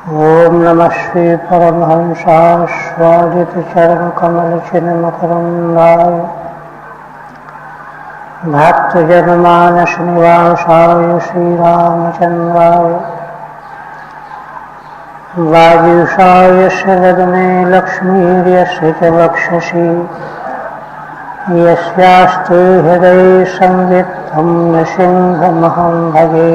ओम नमः श्री परमहंसाय स्वादित चरण कमल चिन्मकरंदाय भक्त जनमानस निवासाय श्री रामचंद्राय वागीशाय सदने लक्ष्मीर्यस्य च वक्षसि यस्यास्ते हृदये संवित्तं नृसिंहमहं भजे।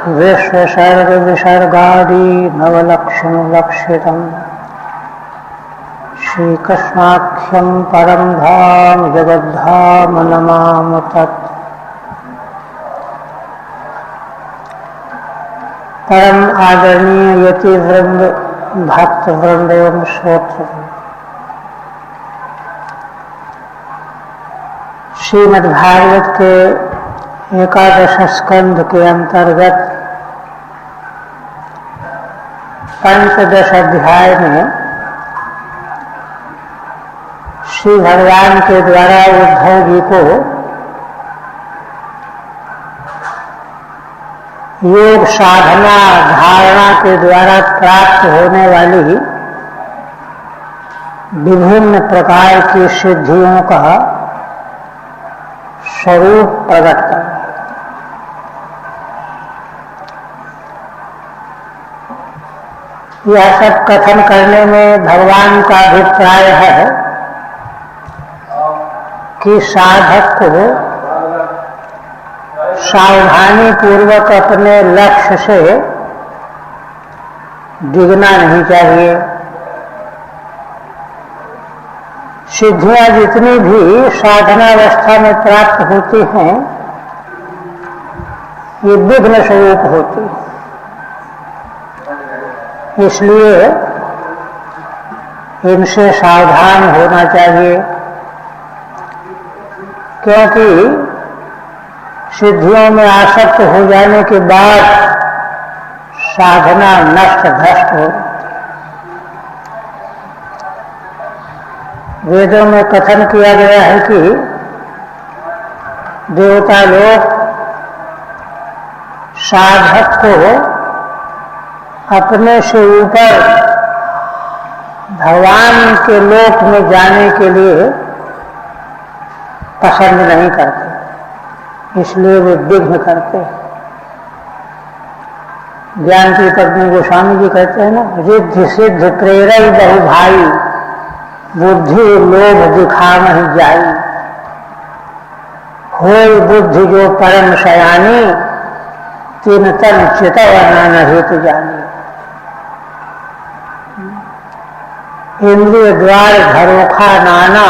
विश्वसर्ग विसर्गादि नवलक्षणलक्षितम् श्रीकृष्णाख्यं परं धाम जगद्धाम नमामि तत्। परम आदरणीय यति वृंद, भक्त वृंद एवं श्रोत्र, श्रीमद् भागवत के एकादश स्कंध के अंतर्गत पंचदश अध्याय में श्री भगवान के द्वारा उद्धव जी को योग साधना धारणा के द्वारा प्राप्त होने वाली विभिन्न प्रकार की सिद्धियों का स्वरूप प्रकट कर यह सब कथन करने में भगवान का अभिप्राय है कि साधक को सावधानी पूर्वक अपने लक्ष्य से डिगना नहीं चाहिए। सिद्धियां जितनी भी साधनावस्था में प्राप्त होती हैं ये विघ्न स्वरूप होती है, इसलिए इनसे सावधान होना चाहिए, क्योंकि सिद्धियों में आसक्त हो जाने के बाद साधना नष्ट भ्रष्ट हो। वेदों में कथन किया गया है कि देवता लोग साधक को अपने से ऊपर भगवान के लोक में जाने के लिए पसंद नहीं करते, इसलिए वे विघ्न करते हैं। ज्ञान की पत्नी गोस्वामी जी कहते हैं ना, रिद्धि सिद्ध प्रेरई बहु भाई, बुद्धि लोभ दिखावहि जाई, होय बुद्धि जो परम शयानी, तीन तन चितव नाना हेतु जानी। इंद्रिय द्वार झरोखा नाना,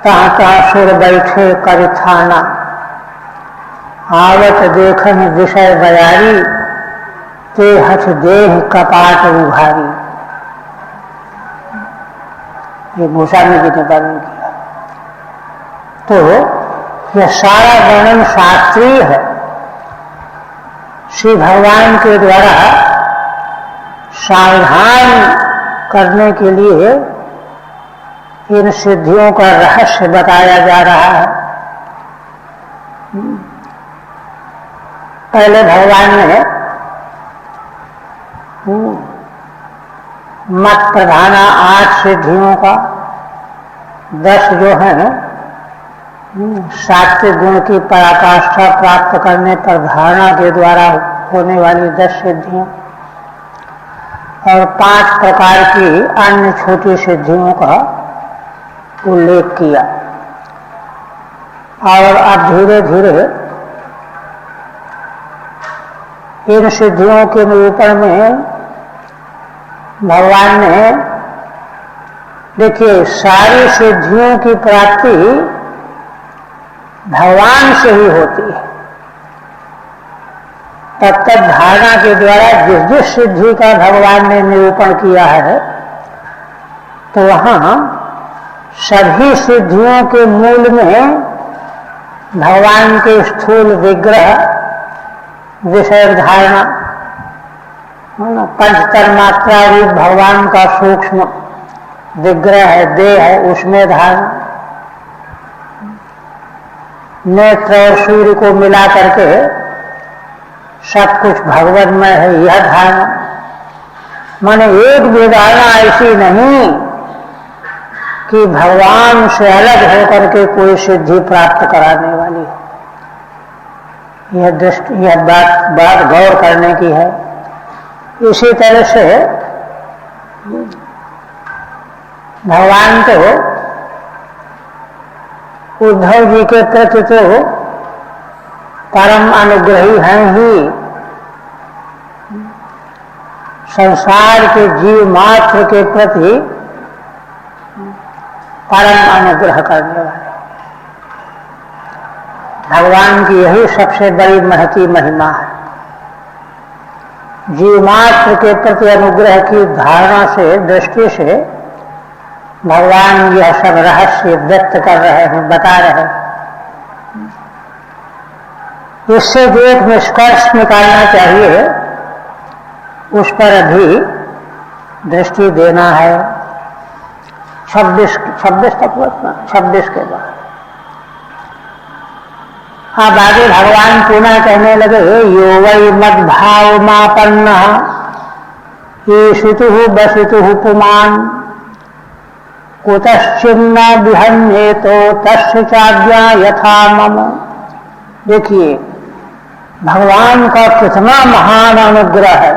तहाँ तहाँ सुर बैठे करिथाना, आवत देखन विषय बयारी, ते हठ देह कपाट उभारी। ये गोस्वामी जी ने वर्णन किया। तो यह सारा वर्णन शास्त्रीय है। श्री भगवान के द्वारा सावधान करने के लिए इन सिद्धियों का रहस्य बताया जा रहा है। पहले भगवान ने मत प्रधाना 8 सिद्धियों का 10 जो है सात्विक गुण की पराकाष्ठा प्राप्त करने पर धारणा के द्वारा होने वाली 10 सिद्धियां और 5 प्रकार की अन्य छोटी सिद्धियों का उल्लेख किया। और अब धीरे धीरे इन सिद्धियों के निरूपण में भगवान ने, देखिए, सारी सिद्धियों की प्राप्ति भगवान से ही होती है। तब तक धारणा के द्वारा जिस जिस सिद्धि का भगवान ने निरूपण किया है, तो वहां सभी सिद्धियों के मूल में भगवान के स्थूल विग्रह, विषय धारणा, पंचतर मात्रा रूप भगवान का सूक्ष्म विग्रह है, देह है, उसमें धारणा, नेत्र और सूर्य को मिला करके सब कुछ भगवन्मय है, यह धारणा। माने एक भी धारणा ऐसी नहीं कि भगवान से अलग होकर के कोई सिद्धि प्राप्त कराने वाली है। यह बात गौर करने की है। इसी तरह से भगवान तो उद्धव जी के प्रति तो परम अनुग्रही हैं ही, संसार के जीव मात्र के प्रति परम अनुग्रह करने वाले भगवान की यही सबसे बड़ी महती महिमा है। जीव मात्र के प्रति अनुग्रह की धारणा से, दृष्टि से भगवान यह सब रहस्य व्यक्त कर रहे हैं, बता रहे हैं। इससे जो एक निष्कर्ष निकालना चाहिए उस पर अभी दृष्टि देना है। 26 तक बचना, 26 के बाद अब आगे भगवान पुनः कहने लगे, यो वै मद्भावमापन्नः ईशितुः वसितुः पुमान् कुतश्चिन्न विहन्येतो तस्य चाज्ञा यथा मम। देखिए भगवान का कितना महान अनुग्रह है।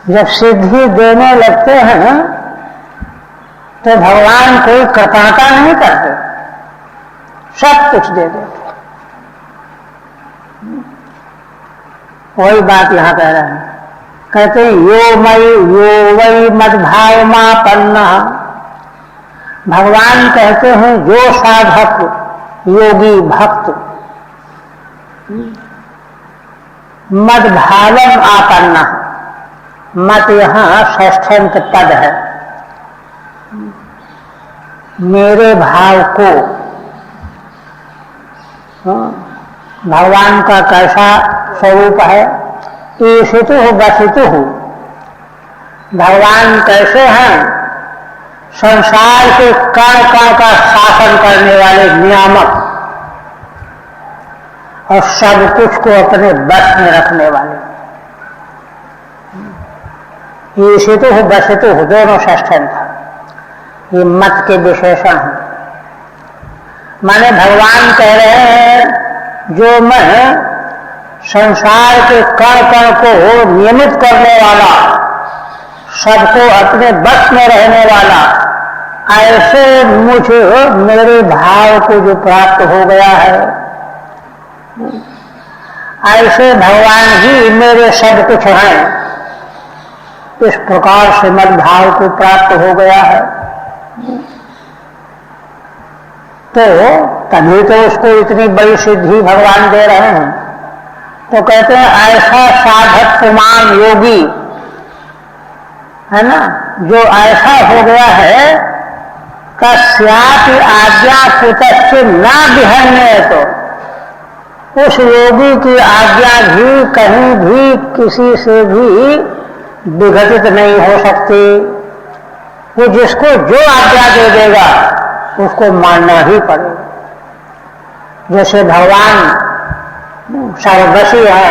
जब सिद्धि देने लगते हैं तो भगवान कोई कृपाता नहीं करते, सब कुछ दे देते। वही बात यहां कह रहे हैं। कहते हैं यो वै मद्भावमापन्न। भगवान कहते हैं जो साधक योगी भक्त मद्भावम आपन्न, मत यहां षष्ठ्यंत पद है, मेरे भाव को। भगवान का कैसा स्वरूप है? ईशितु वसितु। भगवान कैसे हैं? संसार के कण कण का शासन करने वाले नियामक और सब कुछ को अपने बस में रखने वाले। ईशितु वसितु दोनों षष्ठ्यंत, ये मत के विशेषण हैं। माने भगवान कह रहे हैं जो मैं संसार के कण कण को नियमित करने वाला, सबको अपने बस में रहने वाला, ऐसे मुझे मेरे भाव को जो प्राप्त हो गया है, ऐसे भगवान ही मेरे सब कुछ हैं। इस प्रकार से मद्भाव को प्राप्त हो गया है तो तभी तो उसको इतनी बड़ी सिद्धि भगवान दे रहे हैं। तो कहते हैं ऐसा साधक पुमान योगी है ना, जो ऐसा हो गया है कस्यापि आज्ञा कुतश्चित् न विहन्ये, तो उस योगी की आज्ञा भी कहीं भी किसी से भी विघटित नहीं हो सकती। वो जिसको जो आज्ञा दे देगा उसको मानना ही पड़ेगा। जैसे भगवान सर्ववशी है,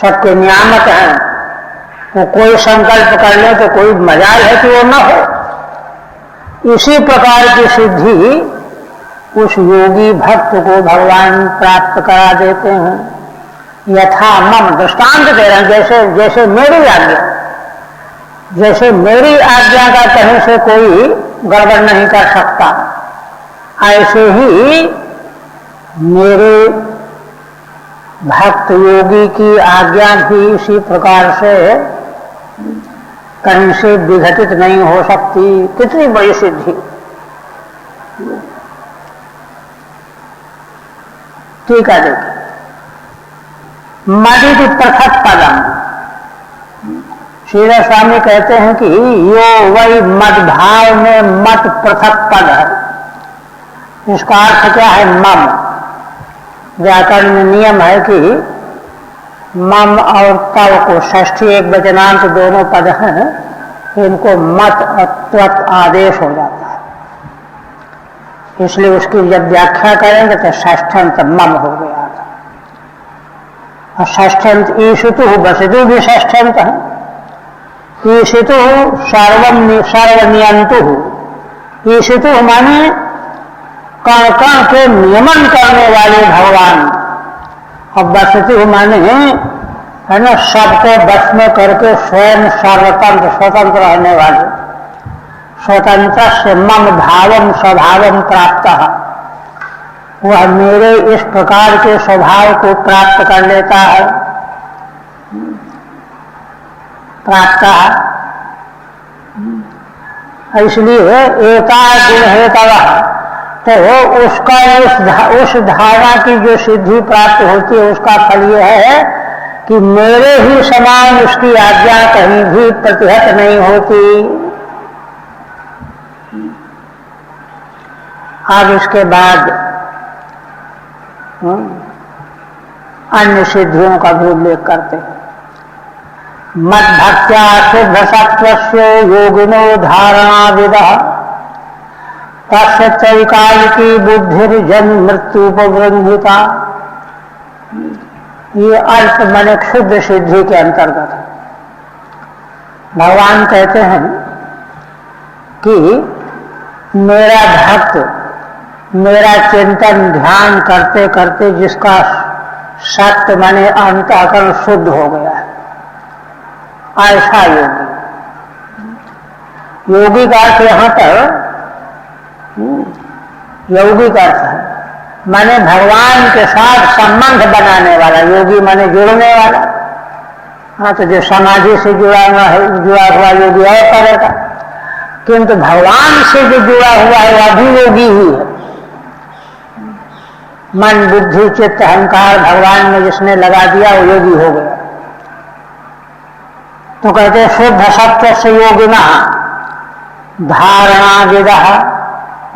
सबके नियामक हैं, वो कोई संकल्प कर ले तो कोई मजाल है कि वो न हो। इसी प्रकार की सिद्धि उस योगी भक्त को भगवान प्राप्त करा देते हैं। यथा मम दृष्टांत दे रहे हैं, जैसे जैसे मेरी आज्ञा, जैसे मेरी आज्ञा का कहीं से कोई गड़बड़ नहीं कर सकता, ऐसे ही मेरे भक्त योगी की आज्ञा भी इसी प्रकार से कहीं से विघटित नहीं हो सकती। कितनी बड़ी सिद्धि। ठीक है, देखिए मदिति पृथक पदम। श्री स्वामी कहते हैं कि यो वही मदभाव में मत पृथक पद है। इसका अर्थ क्या है? मम। व्याकरण में नियम है कि मम और तव को षष्ठी एक वचनांत दोनों पद हैं, इनको मत और त्वत आदेश हो जाता है। इसलिए उसकी जब व्याख्या करेंगे तो षष्ठंत मम हो गया था। षष्ठंत ईशितु वसतु भी षष्ठंत है। ईशितु सर्वनियंतु, ईशितु माने कण कण के नियमन करने वाले भगवान, और वसतु माने है ना सबको बस में करके स्वयं सर्वतंत्र स्वतंत्र रहने वाले। स्वतंत्र से मम भावम स्वभावम प्राप्त, वह मेरे इस प्रकार के स्वभाव को प्राप्त कर लेता है। प्राप्त इसलिए एका गुण है तवा, तो उसका उस धारणा की जो सिद्धि प्राप्त होती है उसका फल यह है कि मेरे ही समान उसकी आज्ञा कहीं भी प्रतिहत नहीं होती। अब इसके बाद अन्य सिद्धियों का भी उल्लेख करते हैं। मद्भक्त्या शुद्ध सत्वस्य योगिनो धारणा विदः तस्य त्रैकालिकी बुद्धिर्जन्म मृत्युपवृंहिता। ये अल्प मन शुद्ध सिद्धि के अंतर्गत है। भगवान कहते हैं कि मेरा भक्त मेरा चिंतन ध्यान करते करते जिसका सत्य माने अंतःकरण शुद्ध हो गया है, ऐसा योगी। योगी का अर्थ यहां पर योगी का अर्थ है माने भगवान के साथ संबंध बनाने वाला। योगी माने जुड़ने वाला। हाँ, तो जो समाधि से जुड़ा हुआ योगी और करेगा, किंतु भगवान से जो जुड़ा हुआ है वह भी योगी ही है। मन बुद्धि चित्त अहंकार भगवान में जिसने लगा दिया वो योगी हो गया। तो कहते शुद्ध सत्य से योगिना धारणा विदः,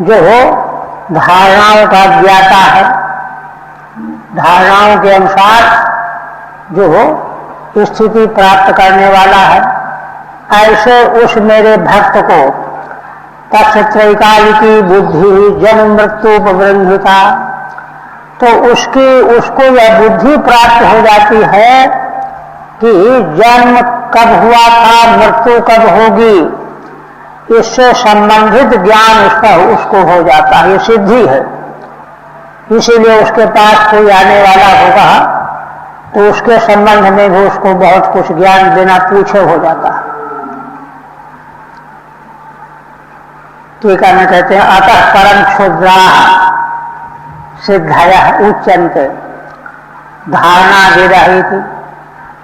जो धारणाओं का ज्ञाता है, धारणाओं के अनुसार जो स्थिति प्राप्त करने वाला है, ऐसे उस मेरे भक्त को तस्य त्रैकालिकी बुद्धि जन्म मृत्युपवृंहिता, तो उसको यह बुद्धि प्राप्त हो जाती है कि जन्म कब हुआ था, मृत्यु कब होगी, इससे संबंधित ज्ञान उसको हो जाता है। ये सिद्धि है। इसीलिए उसके पास कोई आने वाला होगा तो उसके संबंध में भी उसको बहुत कुछ ज्ञान बिना पूछे हो जाता है। टीका में कहते हैं अतः परम क्षुद्रा सिद्धयः उच्यन्ते धारणा विरहित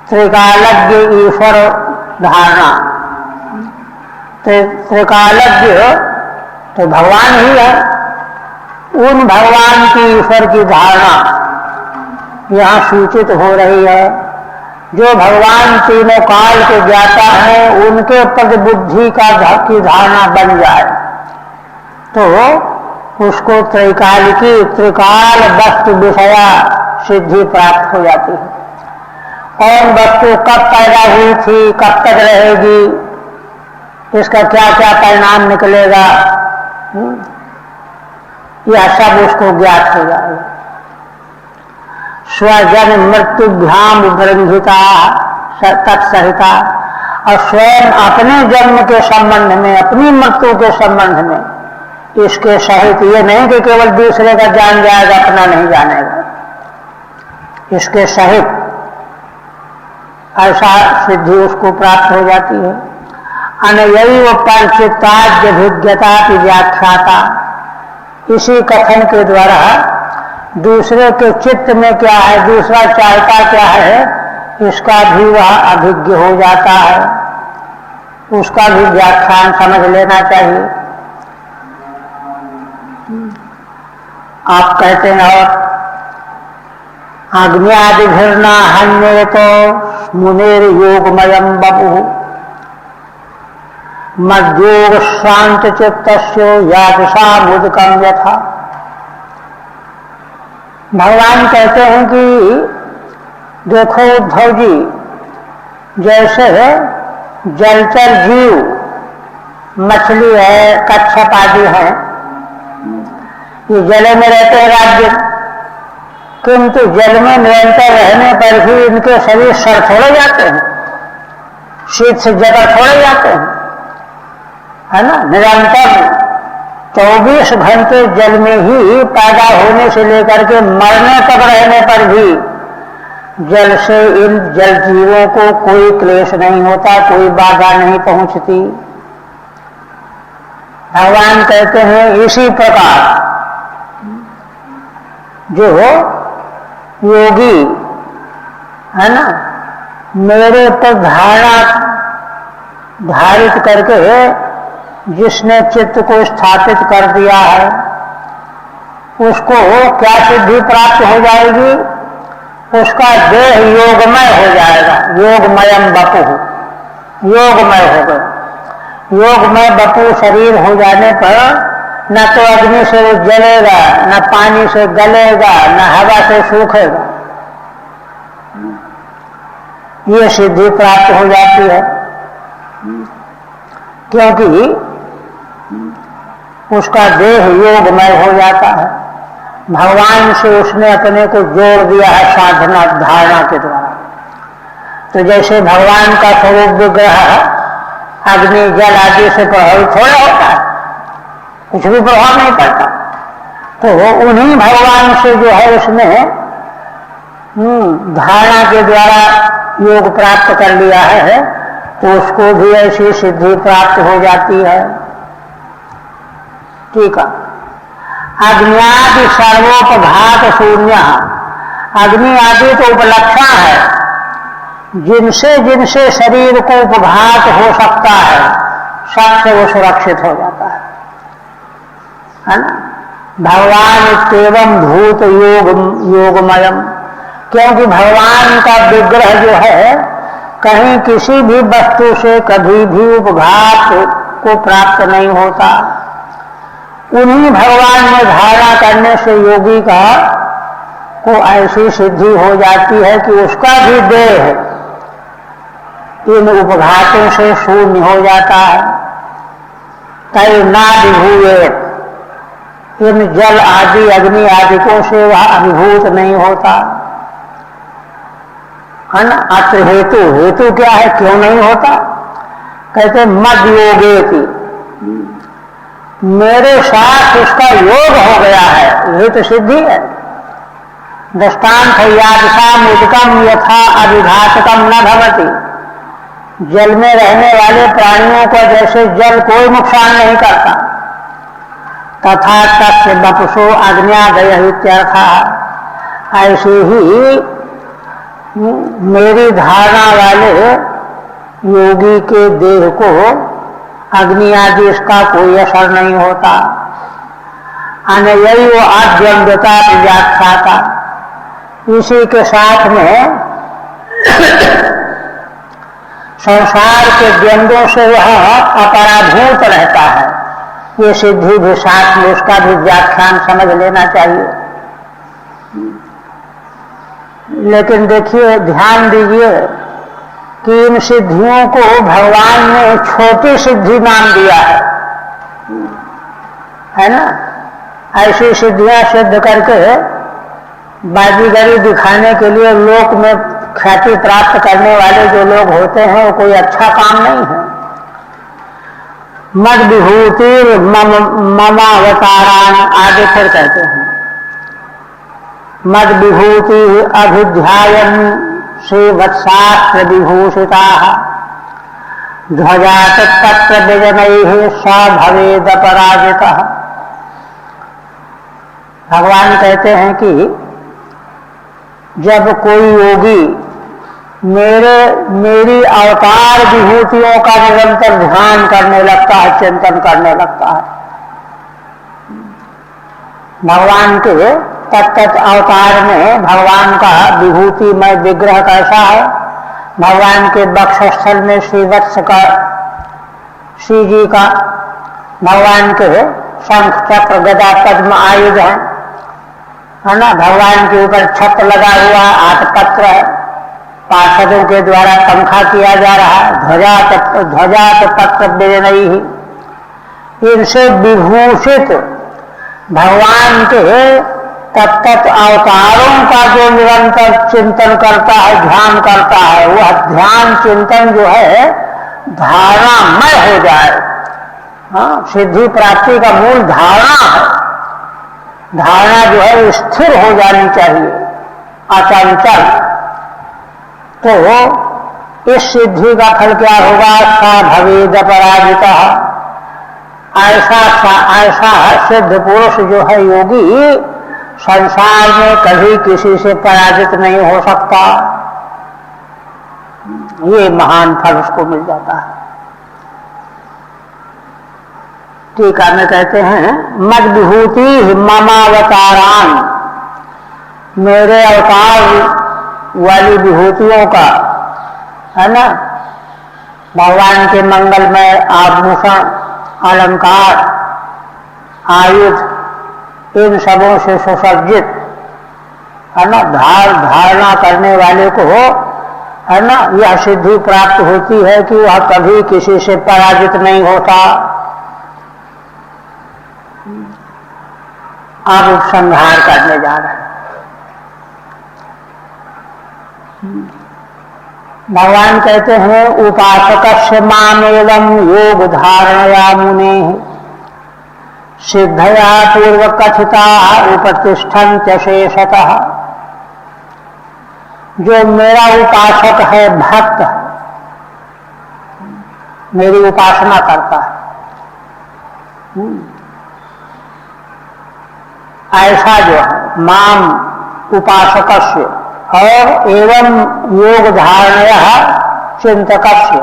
त्रिकालज्ञ ईश्वर धारणा। त्रिकालज्ञ तो भगवान ही है। उन भगवान की ईश्वर की धारणा यहाँ सूचित हो रही है। जो भगवान तीनों काल के ज्ञाता हैं उनके पद बुद्धि की धारणा बन जाए तो उसको त्रैकालिकी त्रिकाल वस्तु विषया सिद्धि प्राप्त हो जाती है। कौन वस्तु कब पैदा हुई थी, कब तक रहेगी, इसका क्या क्या परिणाम निकलेगा, यह सब उसको ज्ञात हो जाएगा। स्वजन मृत्युभ्याम उपरंजिता तत्सहिता, और स्वयं अपने जन्म के संबंध में अपनी मृत्यु के संबंध में इसके सहित, ये नहीं कि केवल दूसरे का जान जाएगा अपना नहीं जानेगा, इसके सहित ऐसा सिद्धि उसको प्राप्त हो जाती है। अनयैव परिचित्ताद्यभिज्ञता की व्याख्याता, इसी कथन के द्वारा दूसरे के चित्त में क्या है, दूसरा चाहता क्या है, इसका भी वह अभिज्ञ हो जाता है। उसका भी व्याख्यान समझ लेना चाहिए। आप कहते हैं और अग्न्यादिभिर्ना हन्ये तो मुनेर योगमयम बपु मद्योग शांत चित्तस्यो यादशा मुदकम यथा। भगवान कहते हैं कि देखो उद्धव जी, जैसे जलचर जीव मछली है, कच्छप आदि है, ये जले में रहते हैं राज्य, किंतु जल में निरंतर रहने पर भी इनके शरीर सड़ थोड़े जाते हैं, शीत से जकड़ थोड़े जाते हैं, है ना। निरंतर 24 घंटे जल में ही पैदा होने से लेकर के मरने तक रहने पर भी जल से इन जल जीवों को कोई क्लेश नहीं होता, कोई बाधा नहीं पहुंचती। भगवान कहते हैं इसी प्रकार जो योगी है ना, मेरे पर धारित करके जिसने चित्त को स्थापित कर दिया है, उसको क्या सिद्धि प्राप्त हो जाएगी? उसका देह योगमय हो जाएगा। योगमयम बपु, योगमय हो गया। योगमय बपु शरीर हो जाने पर न तो अग्नि से वो जलेगा, न पानी से गलेगा, न हवा से सूखेगा। ये सिद्धि प्राप्त हो जाती है, क्योंकि उसका देह योगमय हो जाता है। भगवान से उसने अपने को जोड़ दिया है साधना धारणा के द्वारा। तो जैसे भगवान का स्वरूप विग्रह अग्नि जल आदि से प्रभावित थोड़ा होता है, कुछ भी प्रभाव नहीं पड़ता। तो उन्हीं भगवान से जो है उसने धारणा के द्वारा योग प्राप्त कर लिया है, तो उसको भी ऐसी सिद्धि प्राप्त हो जाती है। ठीक है। अग्नि सर्वोपघात शून्य, अग्नि आदि तो उपलक्षण है, जिनसे जिनसे शरीर को उपघात हो सकता है सबसे वो सुरक्षित हो जाता है ना। भगवान एवं भूत योगमयम, क्योंकि भगवान का विग्रह जो है कहीं किसी भी वस्तु से कभी भी उपघात को प्राप्त नहीं होता। उन्हीं भगवान में धारणा करने से योगी का को ऐसी सिद्धि हो जाती है कि उसका भी देह इन उपघातों से शून्य हो जाता है। कई ना विभूत, इन जल आदि अग्नि आदिकों से वह अभिभूत नहीं होता है ना। अत्र हेतु, हेतु क्या है, क्यों नहीं होता? कहते मद योगे थी, मेरे साथ उसका योग हो गया है, ये तो सिद्धि है। दृष्टांत यादसा मुदकम यथा अभिघातकम न भवति, जल में रहने वाले प्राणियों को जैसे जल कोई नुकसान नहीं करता, तथा तस्य बपुषो अग्न्यादय इत्यर्था, ऐसे ही मेरी धारणा वाले योगी के देह को अग्नि आदि इसका कोई असर नहीं होता। अनयी वो आद्यंगता व्याख्याता, इसी के साथ में संसार के द्वंद्वों से वह अपराभूत रहता है। ये सिद्धि भी साथ में उसका भी व्याख्यान समझ लेना चाहिए। लेकिन देखिए, ध्यान दीजिए कि इन सिद्धियों को भगवान ने छोटी सिद्धि नाम दिया है ना। ऐसी सिद्धियां सिद्ध करके बाजीगरी दिखाने के लिए लोक में ख्याति प्राप्त करने वाले जो लोग होते हैं वो कोई अच्छा काम नहीं है। मद विभूति ममावतारान आगे फिर कहते हैं, मद विभूति अभिध्यायन श्री वत्सास्त्र विभूषिता ध्वजा तत्पत्र विजनैः स भवेद पराजितः। भगवान कहते हैं कि जब कोई योगी मेरी अवतार विभूतियों का निरंतर ध्यान करने लगता है, चिंतन करने लगता है, भगवान के तत्त अवतार में भगवान का विभूतिमय विग्रह कैसा है, भगवान के वक्षस्थल में श्रीवत्स का, श्री जी का, भगवान के शंख चक्र गदा पद्म आयुध है ना, भगवान के ऊपर छत्र लगा हुआ, आठपत्र है, पार्षदों के द्वारा पंखा किया जा रहा है, ध्वजा पत्र बेजनई, इनसे विभूषित भगवान के तब तक अवतारों का जो निरंतर चिंतन करता है, ध्यान करता है, वह ध्यान चिंतन जो है धारणामय हो जाए। हाँ, सिद्धि प्राप्ति का मूल धारणा है। धारणा जो है स्थिर हो जानी चाहिए, अचंचल। तो इस सिद्धि का फल क्या होगा? सा भवेद पराजिता। ऐसा सिद्ध पुरुष जो है योगी, संसार में कभी किसी से पराजित नहीं हो सकता। ये महान फल उसको मिल जाता है। टीका में कहते हैं मद विभूति ममावतारान, मेरे अवतार वाली विभूतियों का, है ना, भगवान के मंगलमय आभूषण, अलंकार, आयुध, इन सबों से सुसज्जित, है ना, धारणा करने वाले को, है ना, यह सिद्धि प्राप्त होती है कि वह कभी किसी से पराजित नहीं होता। आप उपसंहार करने जा रहे हैं। भगवान कहते हैं उपासकस्य मामेवं योग धारणया मुने सिद्धया पूर्व कथिता उपतिष्ठन्त्य शेषतः। जो मेरा उपासक है, भक्त है, मेरी उपासना करता है, ऐसा जो है माम उपासकस्य और एवं योग धारणया चिंतकस्य,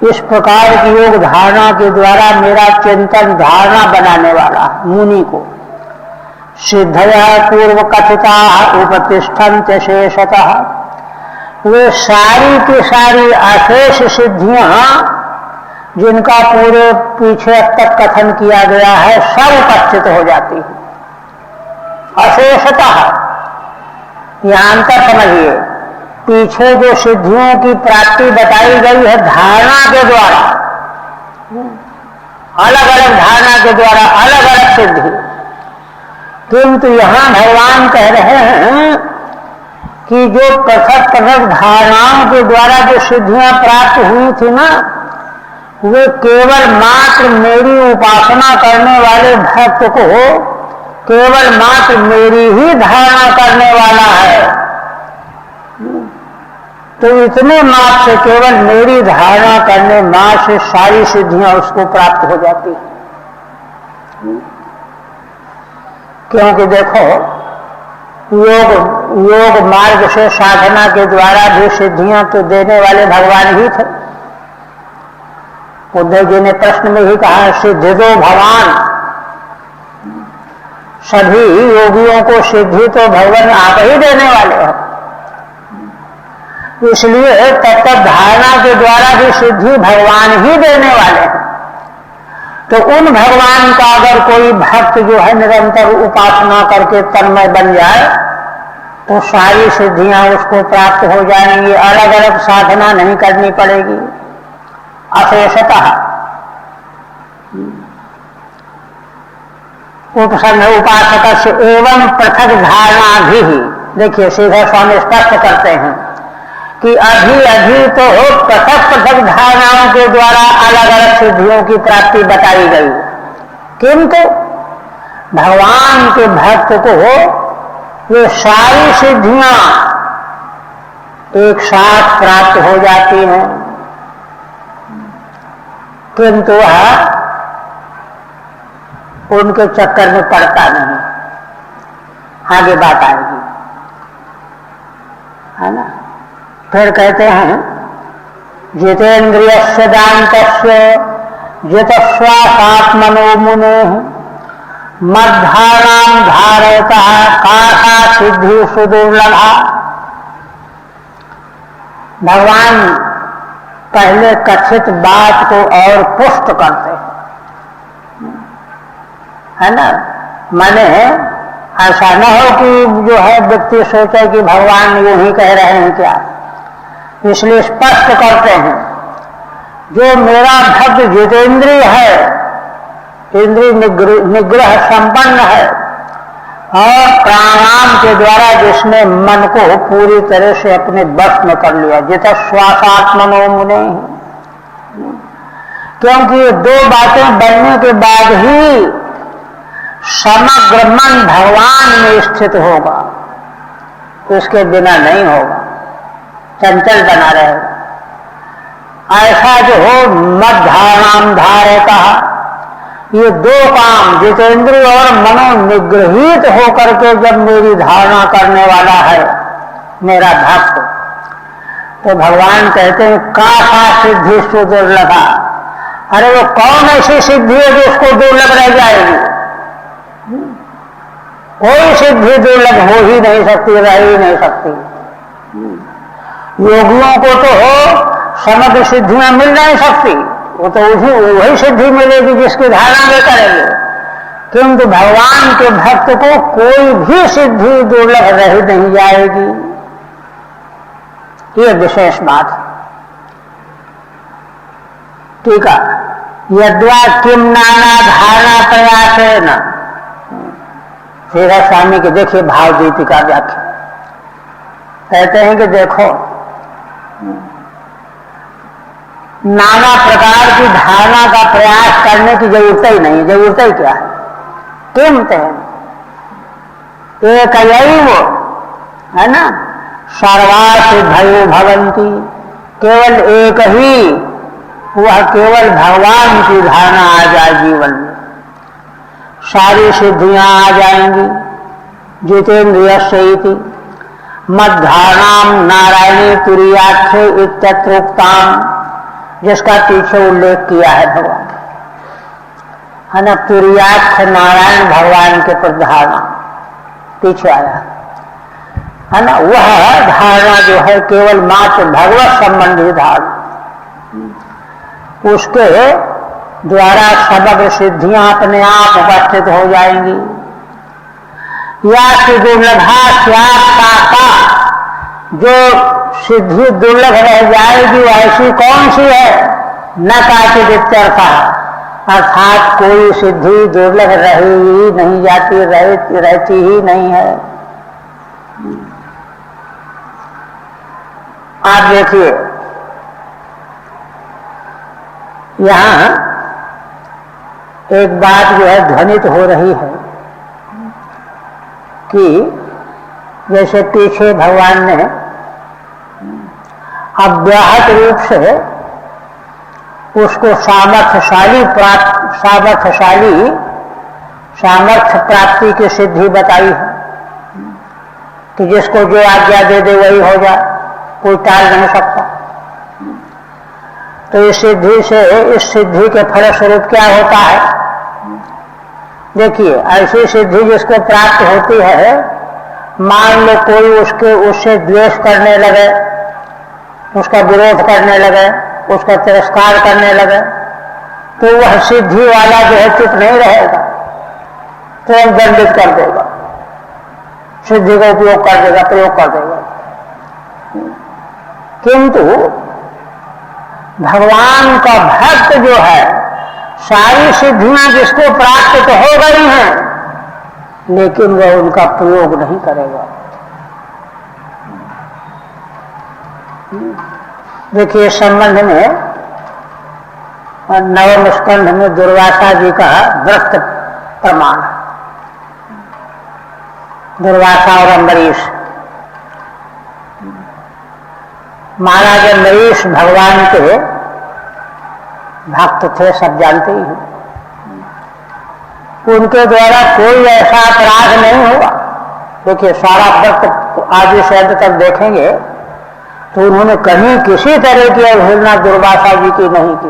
इस प्रकार की योग धारणा के द्वारा मेरा चिंतन धारणा बनाने वाला मुनि को सिद्धया पूर्व कथिता उपतिष्ठन्त्य शेषतः, वे सारी की सारी अशेष सिद्धियां जिनका पूरे पीछे तक कथन किया गया है, सब उपस्थित हो जाती है। अशेषतः, यहां अंतर समझिए, पीछे जो सिद्धियों की प्राप्ति बताई गई है धारणा के द्वारा, अलग अलग धारणा के द्वारा अलग अलग सिद्धि, किंतु यहां भगवान कह रहे हैं कि जो पृथक पृथक धारणाओं के द्वारा जो सिद्धियां प्राप्त हुई थी ना, वे केवल मात्र मेरी उपासना करने वाले भक्त को केवल मात्र मेरी ही धारणा करने वाला है। तो इतने मात्र से, केवल मेरी धारणा करने मात्र से सारी सिद्धियां उसको प्राप्त हो जाती हैं। क्योंकि देखो, योग मार्ग से साधना के द्वारा भी सिद्धियां तो देने वाले भगवान ही थे। उद्धव जी ने प्रश्न में ही कहा सिद्धि दो भगवान, सभी योगियों को सिद्धि तो भगवान आप ही देने वाले हैं। इसलिए तत्त धारणा के द्वारा भी सिद्धि भगवान ही देने वाले हैं। तो उन भगवान का अगर कोई भक्त जो है निरंतर उपासना करके तन्मय बन जाए तो सारी सिद्धियां उसको प्राप्त हो जाएंगी, अलग अलग साधना नहीं करनी पड़ेगी। अशेषतः उपसंग उपासक से एवं पृथक धारणा भी, देखिए सीधा स्वामी स्पष्ट करते हैं कि अभी तो पृथक पृथक धारणाओं के द्वारा अलग अलग सिद्धियों की प्राप्ति बताई गई, किंतु भगवान के भक्त को ये सारी सिद्धियां एक साथ प्राप्त हो जाती हैं, किंतु वह उनके चक्कर में पड़ता नहीं। आगे बात आएगी, है ना। फिर कहते हैं जितेन्द्रियस्य दान्तस्य जितश्वासात्मनो मुनेः मद्धारणां धारयतः कासा सिद्धि सुदुर्लभा। भगवान पहले कथित बात को और पुष्ट करते हैं, है ना। माने ऐसा न हो कि जो है व्यक्ति सोचे कि भगवान यूं ही कह रहे हैं क्या, इसलिए स्पष्ट करते हैं जो मेरा भक्त जितेंद्रिय है, इंद्रिय निग्रह संपन्न है और प्राणायाम के द्वारा जिसने मन को पूरी तरह से अपने बस में कर लिया, जितना श्वासात्मनो मुने, क्योंकि ये दो बातें बनने के बाद ही समग्र मन भगवान में स्थित होगा, उसके बिना नहीं होगा, चंचल बना रहेगा। ऐसा जो हो मद्धानाम धारयता, ये दो काम जितेंद्रिय और मनोनिग्रहित होकर के जब मेरी धारणा करने वाला है मेरा भक्त, तो भगवान कहते हैं काशा सिद्धि सुदुर्लभा। अरे वो कौन ऐसी सिद्धि है जो उसको दुर्लभ रह जाएगी? कोई सिद्धि दुर्लभ हो ही नहीं सकती, रह ही नहीं सकती। योगियों को तो समग्र सिद्धियां मिल नहीं सकती, वो तो वही सिद्धि मिलेगी जिसकी धारणा वे करेंगे, किंतु भगवान के भक्त को कोई भी सिद्धि दुर्लभ रह नहीं जाएगी। ये विशेष बात है। ठीक है, यद्वा किम नाना धारणा प्रयास है न, श्रीधर स्वामी के देखिए भाव दीपिका का व्याख्या कहते हैं कि देखो नाना प्रकार की धारणा का प्रयास करने की जरूरत ही नहीं। जरूरत ही क्या है? किम तेन एक वो है ना, सर्वासिद्धयो भवंती, केवल एक ही, वह केवल भगवान की धारणा आ जाए जीवन में, सारी सिद्धियां आ जाएंगी। जितेंद्रियस्येति मद्धारणाम नारायणी तुरीयाख्ये इत्यत्रोक्ताम, जिसका पीछे उल्लेख किया है भगवान, है ना, तुरीयाख्य नारायण भगवान के प्रधारणा पीछे आया है ना, वह धारणा जो है केवल मात्र भगवत संबंधी धारणा, उसके द्वारा समग्र सिद्धियां अपने आप उपस्थित हो जाएंगी। या कि दुर्लभा स्यात्ता, जो सिद्धि दुर्लभ रह जाएगी ऐसी कौन सी है? न काचित इत्यर्था, अर्थात कोई सिद्धि दुर्लभ रही ही नहीं जाती, रहती ही नहीं है। आप देखिए यहां एक बात जो है ध्वनित हो रही है कि जैसे पीछे भगवान ने अव्याहत रूप से उसको सामर्थ्य प्राप्ति की सिद्धि बताई है कि जिसको जो आज्ञा दे दे वही हो जाए, कोई टाल नहीं सकता। तो इस सिद्धि से, इस सिद्धि के फलस्वरूप क्या होता है? देखिए, ऐसी सिद्धि जिसको प्राप्त होती है, मान लो कोई उससे द्वेष करने लगे, उसका विरोध करने लगे, उसका तिरस्कार करने लगे, तो वह सिद्धि वाला जो है चुप नहीं रहेगा, तुरंत दंडित कर देगा, सिद्धि का उपयोग कर देगा, प्रयोग कर देगा। किंतु भगवान का भक्त जो है, सारी सिद्धियां जिसको प्राप्त तो हो गई हैं, लेकिन वह उनका प्रयोग नहीं करेगा। देखिए, संबंध में नवम स्कंध में दुर्वासा जी का व्रत प्रमाण, दुर्वासा और अम्बरीश। महाराज अम्बरीश भगवान के भक्त थे, सब जानते ही हैं। उनके द्वारा कोई ऐसा अपराध नहीं हुआ। देखिए, सारा व्रत आदि से अंत तक देखेंगे तो उन्होंने कहीं किसी तरह की अवहेलना दुर्वासा जी की नहीं की।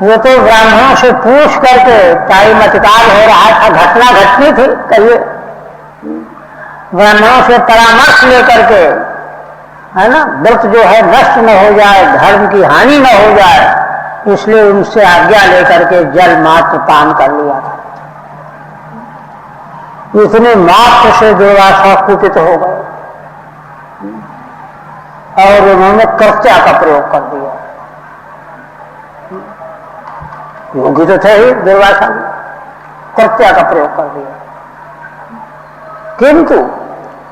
वो तो ब्राह्मणों से पूछ करके, टाइम अतिकाल हो रहा था, घटना घटनी थी, कहिए, ब्राह्मणों से परामर्श लेकर के, है ना, व्रत जो है नष्ट न हो जाए, धर्म की हानि न हो जाए, इसलिए उनसे आज्ञा लेकर के जल मात्र पान कर लिया था। इतने मात्र से दुर्वासा कुपित हो गए और उन्होंने कर्त्या का प्रयोग कर दिया। योगी तो थे ही दुर्वासा, कृत्या का प्रयोग कर दिया, किंतु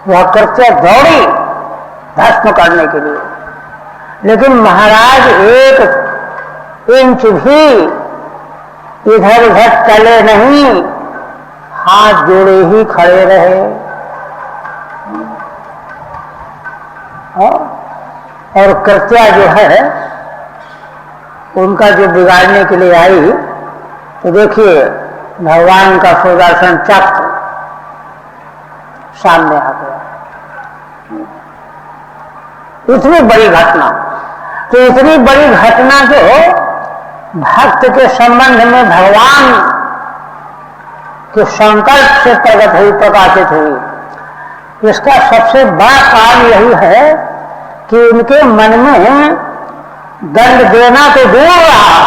वह कृत्या दौड़ी भस्म करने के लिए, लेकिन महाराज एक इंच भी इधर उधर चले नहीं, हाथ जोड़े ही खड़े रहे। और कृत्या जो है उनका जो बिगाड़ने के लिए आई, तो देखिए भगवान का सुदर्शन चक्र सामने आ गया। इतनी बड़ी घटना, तो इतनी बड़ी घटना जो भक्त के संबंध में भगवान के संकल्प से प्रकट हुई, प्रकाशित हुई, इसका सबसे बड़ा कारण यही है कि उनके मन में दंड देना तो दूर रहा,